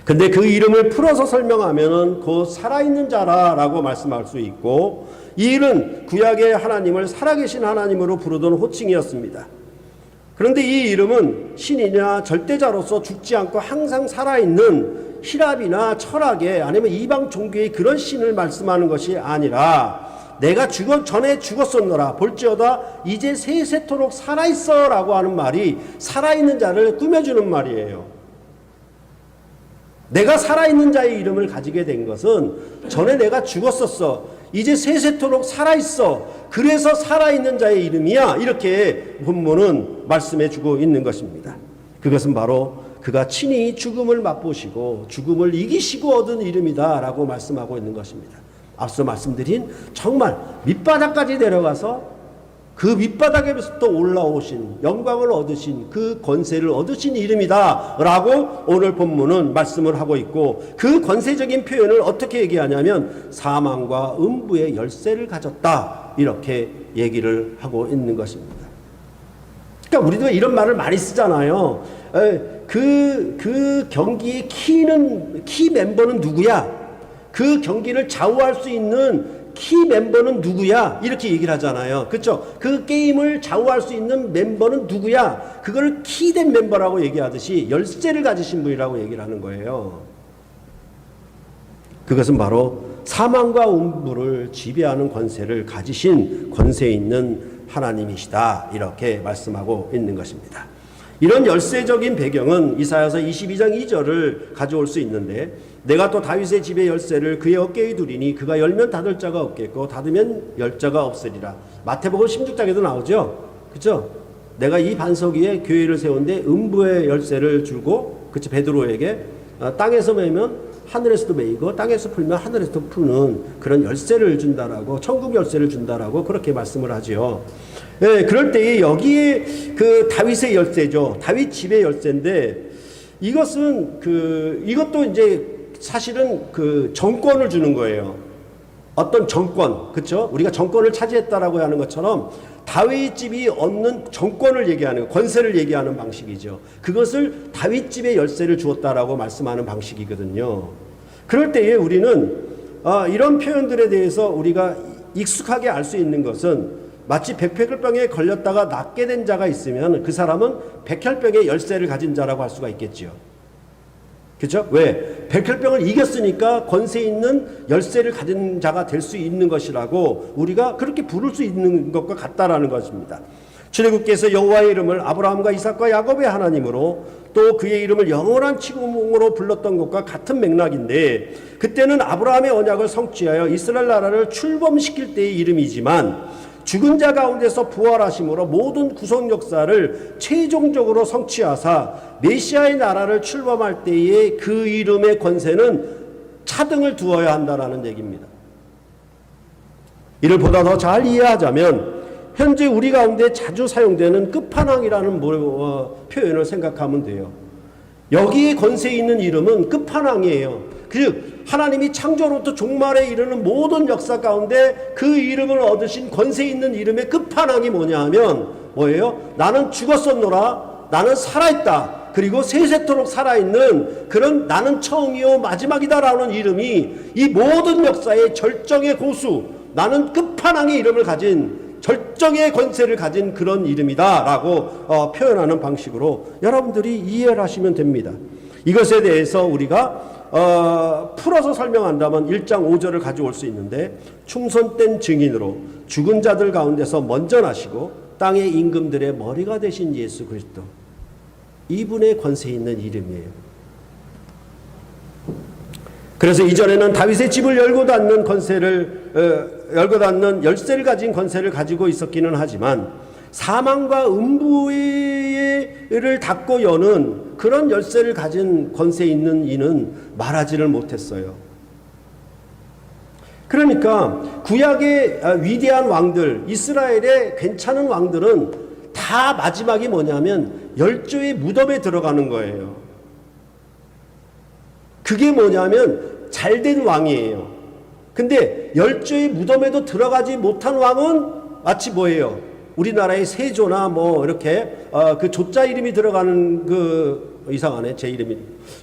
근데 그 이름을 풀어서 설명하면은 곧 살아있는 자라라고 말씀할 수 있고, 이 일은 구약의 하나님을 살아계신 하나님으로 부르던 호칭이었습니다. 그런데 이 이름은 신이나 절대자로서 죽지 않고 항상 살아있는 히랍이나 철학의 아니면 이방 종교의 그런 신을 말씀하는 것이 아니라 내가 전에 죽었었노라 볼지어다 이제 세세토록 살아있어 라고 하는 말이 살아있는 자를 꾸며주는 말이에요. 내가 살아있는 자의 이름을 가지게 된 것은 전에 내가 죽었었어, 이제 세세토록 살아있어, 그래서 살아있는 자의 이름이야, 이렇게 본문은 말씀해주고 있는 것입니다. 그것은 바로 그가 친히 죽음을 맛보시고 죽음을 이기시고 얻은 이름이다 라고 말씀하고 있는 것입니다. 앞서 말씀드린 정말 밑바닥까지 내려가서 그 밑바닥에서부터 올라오신 영광을 얻으신 그 권세를 얻으신 이름이다 라고 오늘 본문은 말씀을 하고 있고, 그 권세적인 표현을 어떻게 얘기하냐면 사망과 음부의 열쇠를 가졌다, 이렇게 얘기를 하고 있는 것입니다. 그러니까 우리도 이런 말을 많이 쓰잖아요. 그 경기의 키 멤버는 누구야? 그 경기를 좌우할 수 있는 키 멤버는 누구야? 이렇게 얘기를 하잖아요. 그렇죠? 그 게임을 좌우할 수 있는 멤버는 누구야? 그걸 키된 멤버라고 얘기하듯이 열쇠를 가지신 분이라고 얘기를 하는 거예요. 그것은 바로 사망과 음부를 지배하는 권세를 가지신 권세 있는 하나님이시다, 이렇게 말씀하고 있는 것입니다. 이런 열쇠적인 배경은 이사야서 22장 2절을 가져올 수 있는데, 내가 또 다윗의 집의 열쇠를 그의 어깨에 두리니 그가 열면 닫을 자가 없겠고 닫으면 열 자가 없으리라. 마태복음 16장에도 나오죠. 그렇죠? 내가 이 반석 위에 교회를 세운데 음부의 열쇠를 주고, 그렇죠, 베드로에게 땅에서 매면 하늘에서도 매이고 땅에서 풀면 하늘에서도 푸는 그런 열쇠를 준다라고, 천국 열쇠를 준다라고 그렇게 말씀을 하지요. 예, 그럴 때에 여기에 그 다윗의 열쇠죠. 다윗 집의 열쇠인데, 이것도 이제 사실은 그 정권을 주는 거예요. 어떤 정권, 그렇죠? 우리가 정권을 차지했다라고 하는 것처럼 다윗 집이 얻는 정권을 얘기하는, 권세를 얘기하는 방식이죠. 그것을 다윗 집의 열쇠를 주었다라고 말씀하는 방식이거든요. 그럴 때에 우리는 이런 표현들에 대해서 우리가 익숙하게 알 수 있는 것은, 마치 백혈병에 걸렸다가 낫게 된 자가 있으면 그 사람은 백혈병의 열쇠를 가진 자라고 할 수가 있겠지요. 그렇죠? 왜? 백혈병을 이겼으니까 권세 있는 열쇠를 가진 자가 될 수 있는 것이라고 우리가 그렇게 부를 수 있는 것과 같다라는 것입니다. 출애굽기에서 여호와의 이름을 아브라함과 이삭과 야곱의 하나님으로 또 그의 이름을 영원한 칭송으로 불렀던 것과 같은 맥락인데, 그때는 아브라함의 언약을 성취하여 이스라엘 나라를 출범시킬 때의 이름이지만 죽은 자 가운데서 부활하심으로 모든 구속 역사를 최종적으로 성취하사 메시아의 나라를 출범할 때의 그 이름의 권세는 차등을 두어야 한다라는 얘기입니다. 이를 보다 더 잘 이해하자면 현재 우리 가운데 자주 사용되는 끝판왕이라는 표현을 생각하면 돼요. 여기에 권세 있는 이름은 끝판왕이에요. 즉 하나님이 창조로부터 종말에 이르는 모든 역사 가운데 그 이름을 얻으신 권세 있는 이름의 끝판왕이 뭐냐 하면 뭐예요? 나는 죽었었노라, 나는 살아있다, 그리고 세세토록 살아있는 그런 나는 처음이요 마지막이다라는 이름이 이 모든 역사의 절정의 고수, 나는 끝판왕의 이름을 가진 절정의 권세를 가진 그런 이름이다라고 표현하는 방식으로 여러분들이 이해를 하시면 됩니다. 이것에 대해서 우리가 풀어서 설명한다면 1장 5절을 가져올 수 있는데, 충성된 증인으로 죽은 자들 가운데서 먼저 나시고 땅의 임금들의 머리가 되신 예수 그리스도, 이분의 권세 있는 이름이에요. 그래서 이전에는 다윗의 집을 열고 닫는 열고 닫는 열쇠를 가진 권세를 가지고 있었기는 하지만 사망과 음부를 닫고 여는 그런 열쇠를 가진 권세 있는 이는 말하지를 못했어요. 그러니까 구약의 위대한 왕들, 이스라엘의 괜찮은 왕들은 다 마지막이 뭐냐면 열조의 무덤에 들어가는 거예요. 그게 뭐냐면 잘된 왕이에요. 근데 열조의 무덤에도 들어가지 못한 왕은 마치 뭐예요? 우리나라의 세조나 뭐 이렇게 그 조자 이름이 들어가는 그 이상하네, 제 이름이.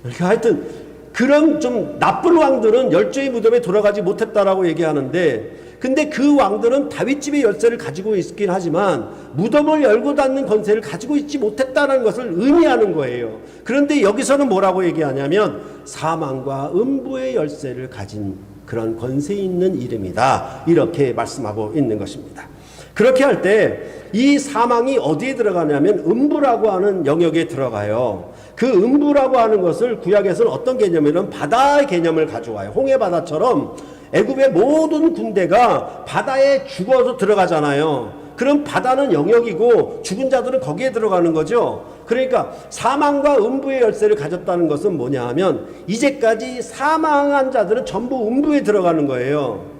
이렇게 하여튼 그런 좀 나쁜 왕들은 열조의 무덤에 들어가지 못했다라고 얘기하는데, 근데 그 왕들은 다윗집의 열쇠를 가지고 있긴 하지만 무덤을 열고 닫는 권세를 가지고 있지 못했다는 것을 의미하는 거예요. 그런데 여기서는 뭐라고 얘기하냐면 사망과 음부의 열쇠를 가진 그런 권세 있는 이름이다, 이렇게 말씀하고 있는 것입니다. 그렇게 할 때 이 사망이 어디에 들어가냐면 음부라고 하는 영역에 들어가요. 그 음부라고 하는 것을 구약에서는 어떤 개념이냐면 바다의 개념을 가져와요. 홍해바다처럼 애굽의 모든 군대가 바다에 죽어서 들어가잖아요. 그럼 바다는 영역이고 죽은 자들은 거기에 들어가는 거죠. 그러니까 사망과 음부의 열쇠를 가졌다는 것은 뭐냐 하면 이제까지 사망한 자들은 전부 음부에 들어가는 거예요.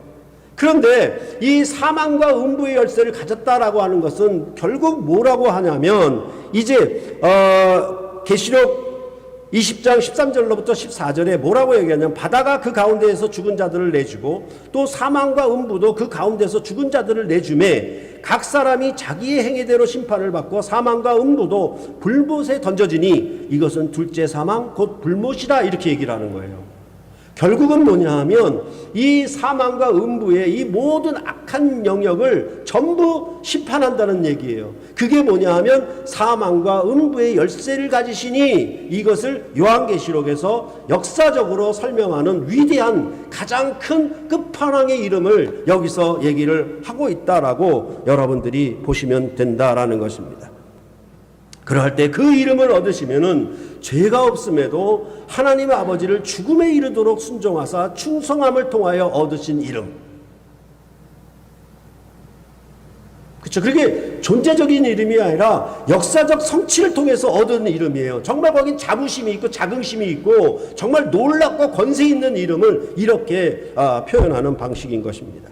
그런데 이 사망과 음부의 열쇠를 가졌다라고 하는 것은 결국 뭐라고 하냐면 이제 계시록 20장 13절로부터 14절에 뭐라고 얘기하냐면 바다가 그 가운데에서 죽은 자들을 내주고 또 사망과 음부도 그 가운데서 죽은 자들을 내주매 각 사람이 자기의 행위대로 심판을 받고 사망과 음부도 불못에 던져지니 이것은 둘째 사망 곧 불못이다, 이렇게 얘기를 하는 거예요. 결국은 뭐냐 하면 이 사망과 음부의 이 모든 악한 영역을 전부 심판한다는 얘기예요. 그게 뭐냐 하면 사망과 음부의 열쇠를 가지시니 이것을 요한계시록에서 역사적으로 설명하는 위대한 가장 큰 끝판왕의 이름을 여기서 얘기를 하고 있다라고 여러분들이 보시면 된다라는 것입니다. 그럴 때 그 이름을 얻으시면은 죄가 없음에도 하나님 아버지를 죽음에 이르도록 순종하사 충성함을 통하여 얻으신 이름. 그렇죠? 그게 존재적인 이름이 아니라 역사적 성취를 통해서 얻은 이름이에요. 정말 거긴 자부심이 있고 자긍심이 있고 정말 놀랍고 권세 있는 이름을 이렇게 표현하는 방식인 것입니다.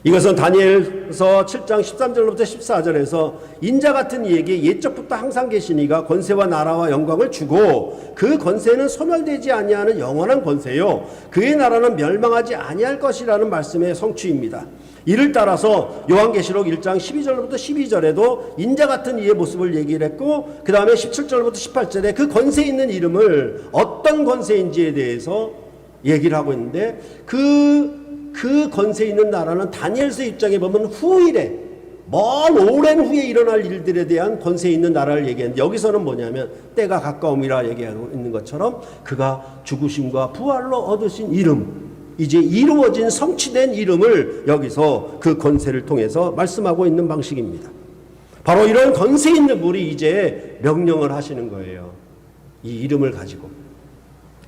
이것은 다니엘서 7장 13절로부터 14절에서 인자 같은 이에게 옛적부터 항상 계신 이가 권세와 나라와 영광을 주고 그 권세는 소멸되지 아니하는 영원한 권세요 그의 나라는 멸망하지 아니할 것이라는 말씀의 성취입니다. 이를 따라서 요한계시록 1장 12절로부터 12절에도 인자 같은 이의 모습을 얘기를 했고 그 다음에 17절부터 18절에 그 권세 있는 이름을 어떤 권세인지에 대해서 얘기를 하고 있는데 그 권세 있는 나라는 다니엘서 입장에 보면 후일에 먼 오랜 후에 일어날 일들에 대한 권세 있는 나라를 얘기하는데 여기서는 뭐냐면 때가 가까움이라 얘기하고 있는 것처럼 그가 죽으심과 부활로 얻으신 이름, 이제 이루어진 성취된 이름을 여기서 그 권세를 통해서 말씀하고 있는 방식입니다. 바로 이런 권세 있는 분이 이제 명령을 하시는 거예요. 이 이름을 가지고.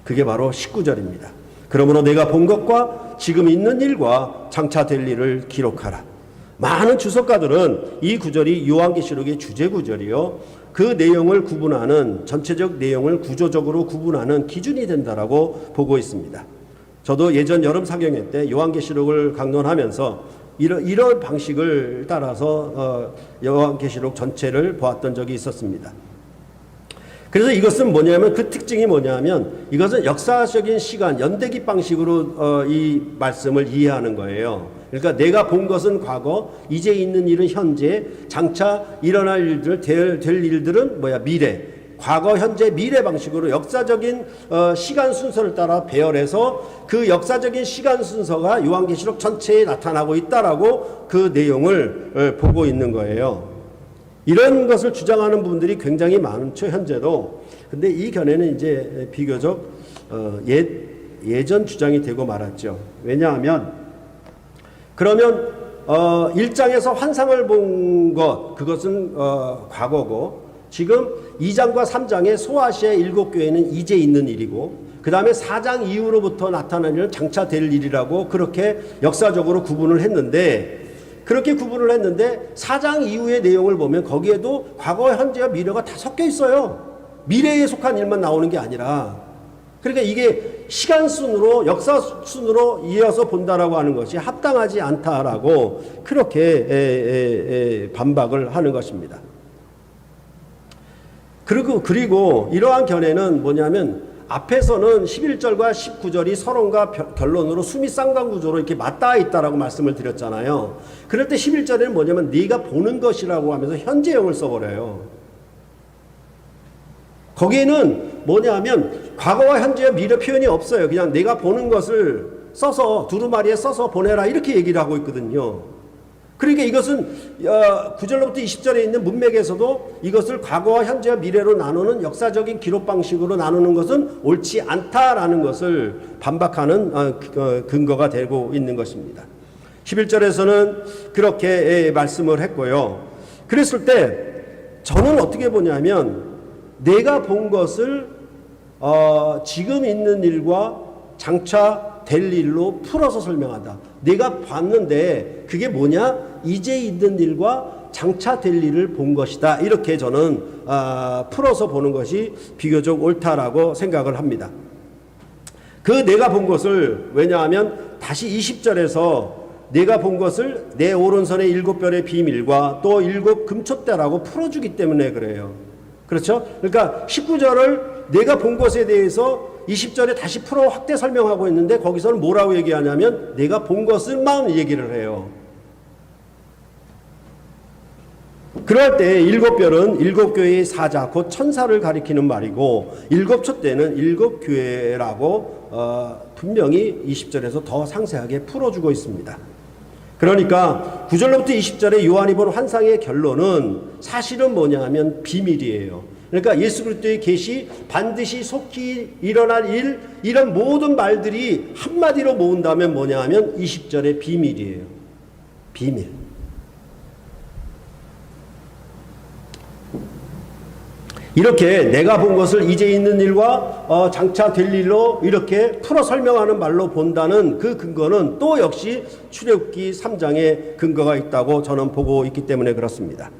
그게 바로 19절입니다. 그러므로 내가 본 것과 지금 있는 일과 장차 될 일을 기록하라. 많은 주석가들은 이 구절이 요한계시록의 주제 구절이요, 그 내용을 구분하는, 전체적 내용을 구조적으로 구분하는 기준이 된다라고 보고 있습니다. 저도 예전 여름 사경회 때 요한계시록을 강론하면서 이런 방식을 따라서 요한계시록 전체를 보았던 적이 있었습니다. 그래서 이것은 뭐냐면, 그 특징이 뭐냐면 이것은 역사적인 시간, 연대기 방식으로 이 말씀을 이해하는 거예요. 그러니까 내가 본 것은 과거, 이제 있는 일은 현재, 장차 일어날 일들, 될 일들은 미래. 과거, 현재, 미래 방식으로 역사적인 시간 순서를 따라 배열해서 그 역사적인 시간 순서가 요한계시록 전체에 나타나고 있다라고 그 내용을 보고 있는 거예요. 이런 것을 주장하는 분들이 굉장히 많죠, 현재도. 근데 이 견해는 이제 비교적 예전 주장이 되고 말았죠. 왜냐하면 그러면 1장에서 환상을 본 것, 그것은 과거고, 지금 2장과 3장의 소아시아 7교회는 이제 있는 일이고, 그 다음에 4장 이후로부터 나타나는 일은 장차 될 일이라고 그렇게 역사적으로 구분을 했는데, 그렇게 구분을 했는데 4장 이후의 내용을 보면 거기에도 과거, 현재와 미래가 다 섞여 있어요. 미래에 속한 일만 나오는 게 아니라. 그러니까 이게 시간 순으로, 역사 순으로 이어서 본다라고 하는 것이 합당하지 않다라고 그렇게 반박을 하는 것입니다. 그리고 이러한 견해는 뭐냐면, 앞에서는 11절과 19절이 서론과 결론으로 수미 쌍방 구조로 이렇게 맞닿아 있다라고 말씀을 드렸잖아요. 그럴 때 11절에는 뭐냐면 네가 보는 것이라고 하면서 현재형을 써버려요. 거기에는 뭐냐면 과거와 현재와 미래 표현이 없어요. 그냥 내가 보는 것을 써서 두루마리에 써서 보내라 이렇게 얘기를 하고 있거든요. 그러니까 이것은 9절로부터 20절에 있는 문맥에서도 이것을 과거와 현재와 미래로 나누는 역사적인 기록 방식으로 나누는 것은 옳지 않다라는 것을 반박하는 근거가 되고 있는 것입니다. 11절에서는 그렇게 말씀을 했고요. 그랬을 때 저는 어떻게 보냐면, 내가 본 것을 지금 있는 일과 장차 될 일로 풀어서 설명한다. 내가 봤는데 그게 뭐냐? 이제 있는 일과 장차 될 일을 본 것이다. 이렇게 저는 풀어서 보는 것이 비교적 옳다라고 생각을 합니다. 그 내가 본 것을, 왜냐하면 다시 20절에서 내가 본 것을 내 오른손의 7별의 비밀과 또 7 금촛대라고 풀어주기 때문에 그래요. 그렇죠? 그러니까 19절을 내가 본 것에 대해서 20절에 다시 풀어 확대 설명하고 있는데, 거기서는 뭐라고 얘기하냐면 내가 본 것을만 얘기를 해요. 그럴 때 7별은 7교회의 사자, 곧 천사를 가리키는 말이고, 7촛대는 7교회라고 분명히 20절에서 더 상세하게 풀어주고 있습니다. 그러니까 9절로부터 20절에 요한이 본 환상의 결론은 사실은 뭐냐 하면 비밀이에요. 그러니까 예수 그리스도의 계시, 반드시 속히 일어날 일, 이런 모든 말들이 한마디로 모은다면 뭐냐 하면 20절의 비밀이에요. 비밀. 이렇게 내가 본 것을 이제 있는 일과 장차 될 일로 이렇게 풀어 설명하는 말로 본다는 그 근거는 또 역시 출애굽기 3장에 근거가 있다고 저는 보고 있기 때문에 그렇습니다.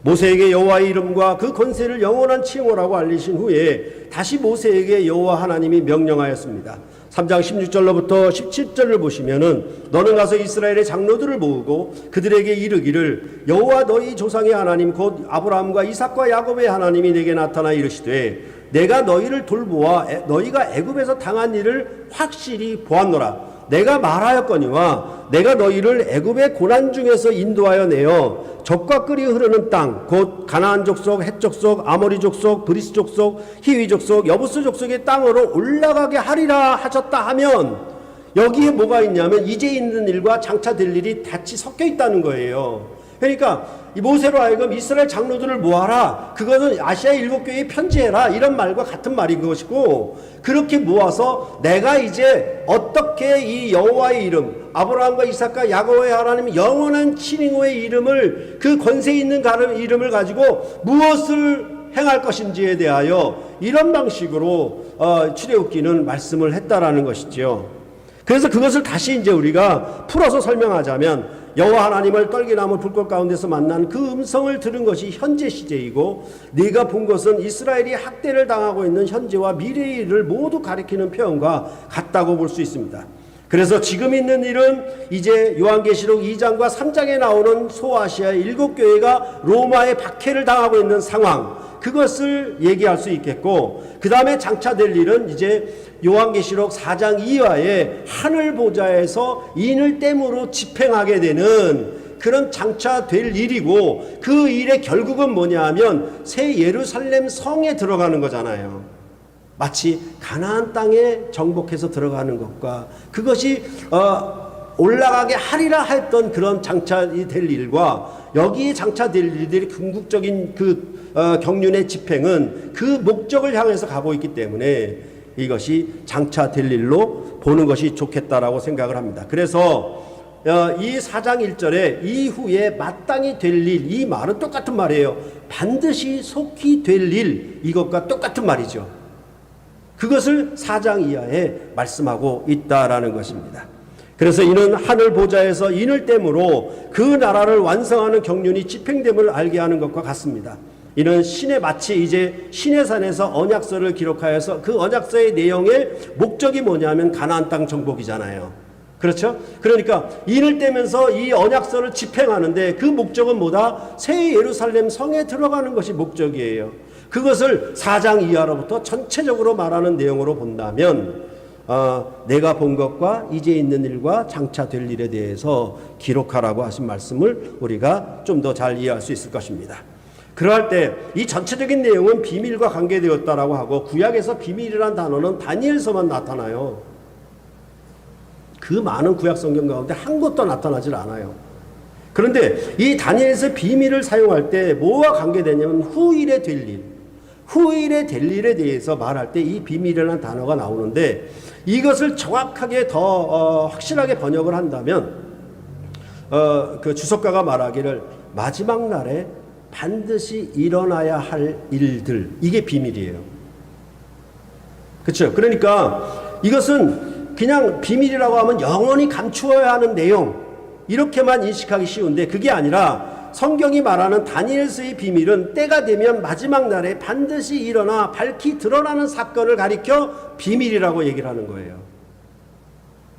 모세에게 여호와의 이름과 그 권세를 영원한 칭호라고 알리신 후에 다시 모세에게 여호와 하나님이 명령하였습니다. 3장 16절로부터 17절을 보시면은 너는 가서 이스라엘의 장로들을 모으고 그들에게 이르기를 여호와 너희 조상의 하나님 곧 아브라함과 이삭과 야곱의 하나님이 내게 나타나 이르시되 내가 너희를 돌보아 너희가 애굽에서 당한 일을 확실히 보았노라. 내가 말하였거니와 내가 너희를 애굽의 고난 중에서 인도하여 내어 젖과 꿀이 흐르는 땅 곧 가나안 족속, 헷 족속, 아모리 족속, 브리스 족속, 히위 족속, 여부스 족속의 땅으로 올라가게 하리라 하셨다 하면, 여기에 뭐가 있냐면 이제 있는 일과 장차 될 일이 같이 섞여 있다는 거예요. 그러니까 이 모세로 하여금 이스라엘 장로들을 모아라. 그거는 아시아 7교회에 편지해라. 이런 말과 같은 말인 것이고, 그렇게 모아서 내가 이제 어떻게 이 여호와의 이름, 아브라함과 이삭과 야곱의 하나님 영원한 친인호의 이름을, 그 권세 있는 이름을 가지고 무엇을 행할 것인지에 대하여 이런 방식으로 출애굽기는 말씀을 했다라는 것이죠. 그래서 그것을 다시 이제 우리가 풀어서 설명하자면, 여호와 하나님을 떨기나무 불꽃 가운데서 만난 그 음성을 들은 것이 현재 시제이고, 네가 본 것은 이스라엘이 학대를 당하고 있는 현재와 미래의 일을 모두 가리키는 표현과 같다고 볼 수 있습니다. 그래서 지금 있는 일은 이제 요한계시록 2장과 3장에 나오는 소아시아의 7교회가 로마의 박해를 당하고 있는 상황, 그것을 얘기할 수 있겠고, 그 다음에 장차 될 일은 이제 요한계시록 4장 이하의 하늘 보좌에서 인을 땜으로 집행하게 되는 그런 장차 될 일이고, 그 일의 결국은 뭐냐 하면 새 예루살렘 성에 들어가는 거잖아요. 마치 가나안 땅에 정복해서 들어가는 것과 그것이 올라가게 하리라 했던 그런 장차이 될 일과 여기에 장차될 일들이 궁극적인 그 경륜의 집행은 그 목적을 향해서 가고 있기 때문에 이것이 장차될 일로 보는 것이 좋겠다라고 생각을 합니다. 그래서 이 4장 1절에 이후에 마땅히 될 일, 이 말은 똑같은 말이에요. 반드시 속히 될 일, 이것과 똑같은 말이죠. 그것을 4장 이하에 말씀하고 있다라는 것입니다. 그래서 이는 하늘 보좌에서 인을 땜으로 그 나라를 완성하는 경륜이 집행됨을 알게 하는 것과 같습니다. 이는 신의 마치 이제 신의 산에서 언약서를 기록하여서 그 언약서의 내용의 목적이 뭐냐면 가나안 땅 정복이잖아요. 그렇죠? 그러니까 인을 떼면서 이 언약서를 집행하는데 그 목적은 뭐다? 새 예루살렘 성에 들어가는 것이 목적이에요. 그것을 4장 이하로부터 전체적으로 말하는 내용으로 본다면 내가 본 것과 이제 있는 일과 장차 될 일에 대해서 기록하라고 하신 말씀을 우리가 좀 더 잘 이해할 수 있을 것입니다. 그러할 때 이 전체적인 내용은 비밀과 관계되었다라고 하고, 구약에서 비밀이란 단어는 다니엘서만 나타나요. 그 많은 구약 성경 가운데 한 곳도 나타나질 않아요. 그런데 이 다니엘서 비밀을 사용할 때 뭐와 관계되냐면 후일에 될 일, 후일에 될 일에 대해서 말할 때 이 비밀이라는 단어가 나오는데, 이것을 정확하게 더 확실하게 번역을 한다면 그 주석가가 말하기를 마지막 날에 반드시 일어나야 할 일들, 이게 비밀이에요. 그렇죠? 그러니까 이것은 그냥 비밀이라고 하면 영원히 감추어야 하는 내용, 이렇게만 인식하기 쉬운데 그게 아니라 성경이 말하는 다니엘서의 비밀은 때가 되면 마지막 날에 반드시 일어나 밝히 드러나는 사건을 가리켜 비밀이라고 얘기를 하는 거예요.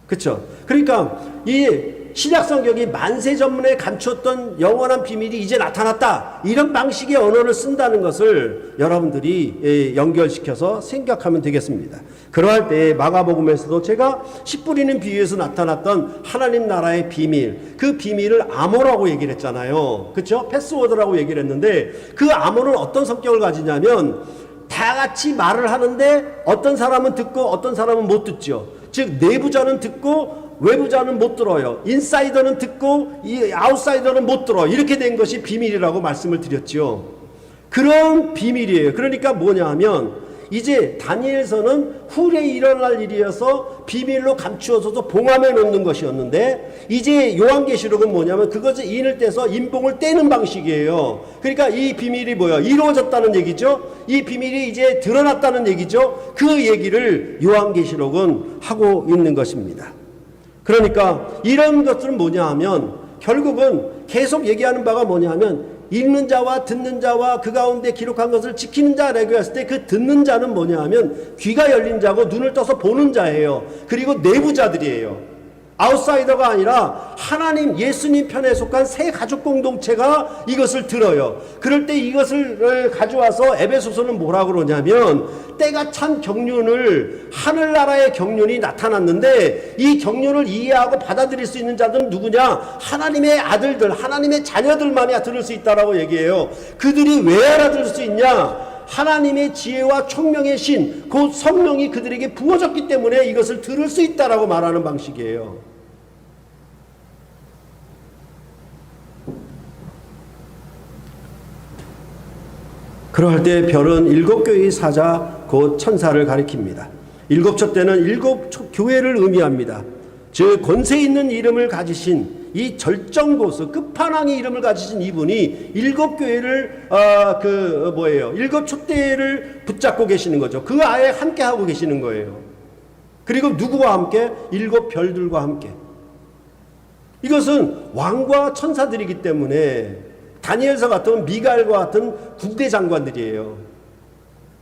그렇죠? 그러니까 이 신약 성경이 만세 전문에 감췄던 영원한 비밀이 이제 나타났다, 이런 방식의 언어를 쓴다는 것을 여러분들이 연결시켜서 생각하면 되겠습니다. 그러할 때 마가복음에서도 제가 씨 뿌리는 비유에서 나타났던 하나님 나라의 비밀, 그 비밀을 암호라고 얘기를 했잖아요. 그렇죠? 패스워드라고 얘기를 했는데, 그 암호는 어떤 성격을 가지냐면 다 같이 말을 하는데 어떤 사람은 듣고 어떤 사람은 못 듣죠. 즉 내부자는 듣고 외부자는 못 들어요. 인사이더는 듣고 이 아웃사이더는 못 들어. 이렇게 된 것이 비밀이라고 말씀을 드렸죠. 그런 비밀이에요. 그러니까 뭐냐 하면 이제 다니엘서는 후에 일어날 일이어서 비밀로 감추어서도 봉함에 넣는 것이었는데, 이제 요한계시록은 뭐냐면 그것을 인을 떼서 인봉을 떼는 방식이에요. 그러니까 이 비밀이 뭐야? 이루어졌다는 얘기죠. 이 비밀이 이제 드러났다는 얘기죠. 그 얘기를 요한계시록은 하고 있는 것입니다. 그러니까 이런 것들은 뭐냐 하면 결국은 계속 얘기하는 바가 뭐냐 하면 읽는 자와 듣는 자와 그 가운데 기록한 것을 지키는 자라고 했을 때 그 듣는 자는 뭐냐 하면 귀가 열린 자고 눈을 떠서 보는 자예요. 그리고 내부자들이에요. 아웃사이더가 아니라 하나님 예수님 편에 속한 새 가족 공동체가 이것을 들어요. 그럴 때 이것을 가져와서 에베소서는 뭐라 그러냐면 때가 찬 경륜을, 하늘나라의 경륜이 나타났는데 이 경륜을 이해하고 받아들일 수 있는 자들은 누구냐? 하나님의 아들들, 하나님의 자녀들만이 들을 수 있다라고 얘기해요. 그들이 왜 알아들을 수 있냐? 하나님의 지혜와 총명의 신, 곧 성령이 그들에게 부어졌기 때문에 이것을 들을 수 있다라고 말하는 방식이에요. 그러할 때 별은 일곱 교회의 사자 곧 천사를 가리킵니다. 일곱 촛대는 일곱 교회를 의미합니다. 즉 권세 있는 이름을 가지신 이 절정보스 끝판왕의 이름을 가지신 이분이 일곱 교회를 일곱 촛대를 붙잡고 계시는 거죠. 그 아에 함께 하고 계시는 거예요. 그리고 누구와 함께? 일곱 별들과 함께. 이것은 왕과 천사들이기 때문에 다니엘서 같은 미가엘과 같은 군대 장관들이에요.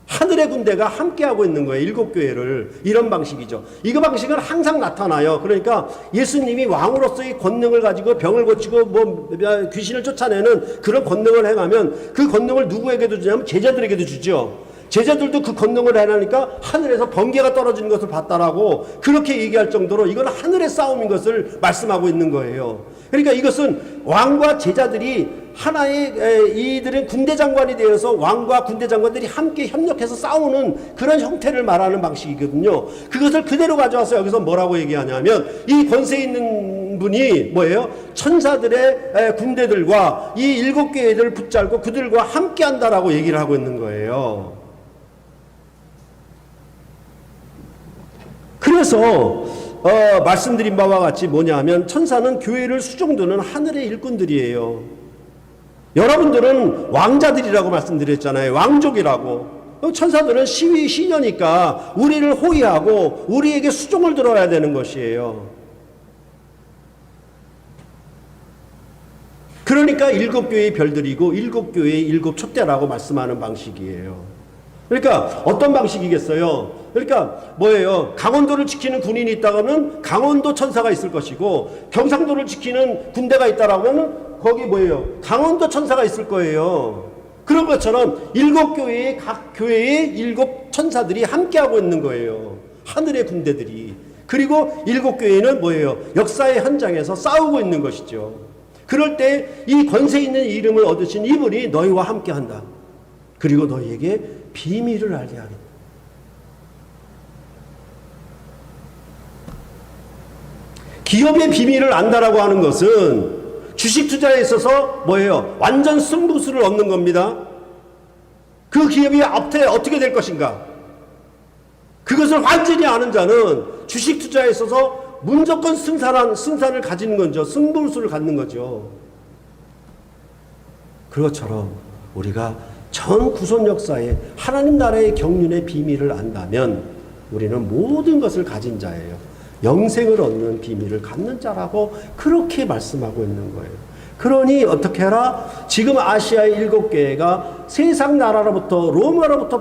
하늘의 군대가 함께하고 있는 거예요. 일곱 교회를. 이런 방식이죠. 이 방식은 항상 나타나요. 그러니까 예수님이 왕으로서의 권능을 가지고 병을 고치고 귀신을 쫓아내는 그런 권능을 행하면 그 권능을 누구에게도 주냐면 제자들에게도 주죠. 제자들도 그 권능을 행하니까 하늘에서 번개가 떨어지는 것을 봤다라고 그렇게 얘기할 정도로 이건 하늘의 싸움인 것을 말씀하고 있는 거예요. 그러니까 이것은 왕과 제자들이 하나의 이들은 군대 장관이 되어서 왕과 군대 장관들이 함께 협력해서 싸우는 그런 형태를 말하는 방식이거든요. 그것을 그대로 가져와서 여기서 뭐라고 얘기하냐면 이 권세 있는 분이 뭐예요? 천사들의 군대들과 이 일곱 교회들을 붙잡고 그들과 함께 한다라고 얘기를 하고 있는 거예요. 그래서 말씀드린 바와 같이 뭐냐면 천사는 교회를 수종드는 하늘의 일꾼들이에요. 여러분들은 왕자들이라고 말씀드렸잖아요. 왕족이라고. 천사들은 시녀니까 우리를 호위하고 우리에게 수종을 들어야 되는 것이에요. 그러니까 일곱 교회의 별들이고 일곱 교회의 일곱 촛대라고 말씀하는 방식이에요. 그러니까 어떤 방식이겠어요? 그러니까 뭐예요? 강원도를 지키는 군인이 있다면 강원도 천사가 있을 것이고 경상도를 지키는 군대가 있다라면 거기 뭐예요? 강원도 천사가 있을 거예요. 그런 것처럼 일곱 교회의 각 교회의 일곱 천사들이 함께하고 있는 거예요. 하늘의 군대들이. 그리고 일곱 교회는 뭐예요? 역사의 현장에서 싸우고 있는 것이죠. 그럴 때 이 권세 있는 이름을 얻으신 이분이 너희와 함께한다. 그리고 너희에게 비밀을 알게 하겠다. 기업의 비밀을 안다라고 하는 것은 주식 투자에 있어서 뭐예요? 완전 승부수를 얻는 겁니다. 그 기업이 앞에 어떻게 될 것인가? 그것을 완전히 아는 자는 주식 투자에 있어서 무조건 승산을 가지는 거죠. 승부수를 갖는 거죠. 그것처럼 우리가 전 구손 역사에 하나님 나라의 경륜의 비밀을 안다면 우리는 모든 것을 가진 자예요. 영생을 얻는 비밀을 갖는 자라고 그렇게 말씀하고 있는 거예요. 그러니 어떻게 해라? 지금 아시아의 일곱 교회가 세상 나라로부터 로마로부터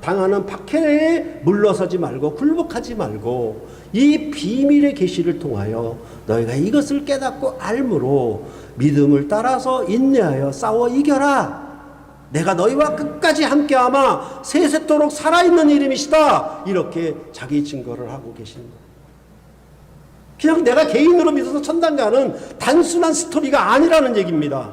당하는 박해에 물러서지 말고 굴복하지 말고 이 비밀의 계시를 통하여 너희가 이것을 깨닫고 알므로 믿음을 따라서 인내하여 싸워 이겨라. 내가 너희와 끝까지 함께하마 세세토록 살아있는 이름이시다. 이렇게 자기 증거를 하고 계시는 거예요. 그냥 내가 개인으로 믿어서 천당 가는 단순한 스토리가 아니라는 얘기입니다.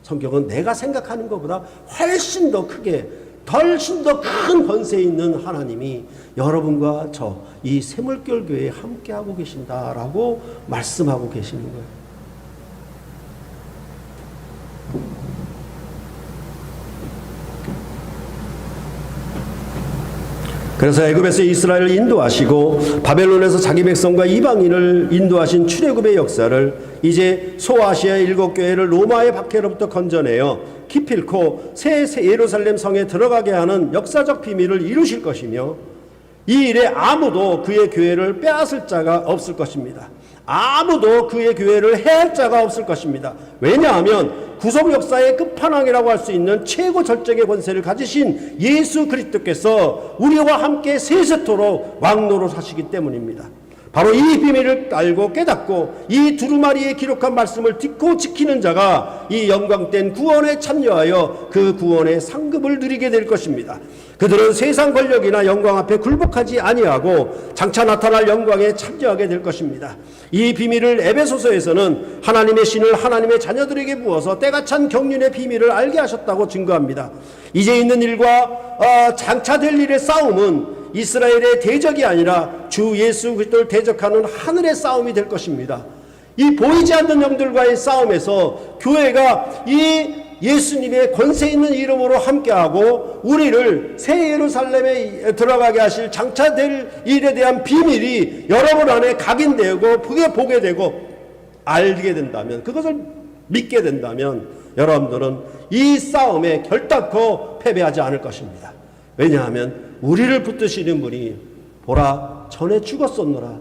성경은 내가 생각하는 것보다 훨씬 더 크게 훨씬 더 큰 권세 있는 하나님이 여러분과 저 이 샘물결 교회에 함께하고 계신다라고 말씀하고 계시는 거예요. 그래서 애굽에서 이스라엘을 인도하시고 바벨론에서 자기 백성과 이방인을 인도하신 출애굽의 역사를 이제 소아시아 일곱 교회를 로마의 박해로부터 건져내어 기필코 새 예루살렘 성에 들어가게 하는 역사적 비밀을 이루실 것이며 이 일에 아무도 그의 교회를 빼앗을 자가 없을 것입니다. 아무도 그의 교회를 해할 자가 없을 것입니다. 왜냐하면 구속 역사의 끝판왕이라고 할 수 있는 최고 절정의 권세를 가지신 예수 그리스도께서 우리와 함께 세세토록 왕노릇하시기 때문입니다. 바로 이 비밀을 알고 깨닫고 이 두루마리에 기록한 말씀을 듣고 지키는 자가 이 영광된 구원에 참여하여 그 구원의 상급을 누리게 될 것입니다. 그들은 세상 권력이나 영광 앞에 굴복하지 아니하고 장차 나타날 영광에 참여하게 될 것입니다. 이 비밀을 에베소서에서는 하나님의 신을 하나님의 자녀들에게 부어서 때가 찬 경륜의 비밀을 알게 하셨다고 증거합니다. 이제 있는 일과 장차 될 일의 싸움은 이스라엘의 대적이 아니라 주 예수 그리스도를 대적하는 하늘의 싸움이 될 것입니다. 이 보이지 않는 영들과의 싸움에서 교회가 이 예수님의 권세 있는 이름으로 함께하고 우리를 새 예루살렘에 들어가게 하실 장차될 일에 대한 비밀이 여러분 안에 각인되고 그게 보게 되고 알게 된다면, 그것을 믿게 된다면 여러분들은 이 싸움에 결단코 패배하지 않을 것입니다. 왜냐하면 우리를 붙드시는 분이 보라 전에 죽었었노라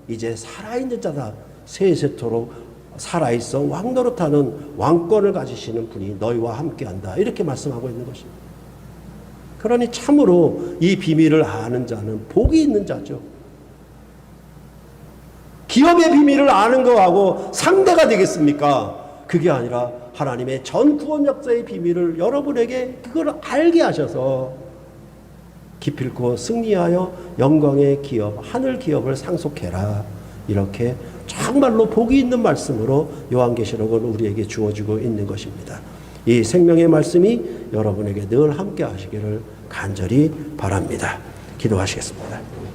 이제 살아있는 자다, 세세토록 살아있어 왕노릇하는 왕권을 가지시는 분이 너희와 함께한다, 이렇게 말씀하고 있는 것입니다. 그러니 참으로 이 비밀을 아는 자는 복이 있는 자죠. 기업의 비밀을 아는 거하고 상대가 되겠습니까? 그게 아니라 하나님의 전 구원 역사의 비밀을 여러분에게 그걸 알게 하셔서 기필코 승리하여 영광의 기업, 하늘 기업을 상속해라, 이렇게 정말로 복이 있는 말씀으로 요한계시록은 우리에게 주어지고 있는 것입니다. 이 생명의 말씀이 여러분에게 늘 함께 하시기를 간절히 바랍니다. 기도하시겠습니다.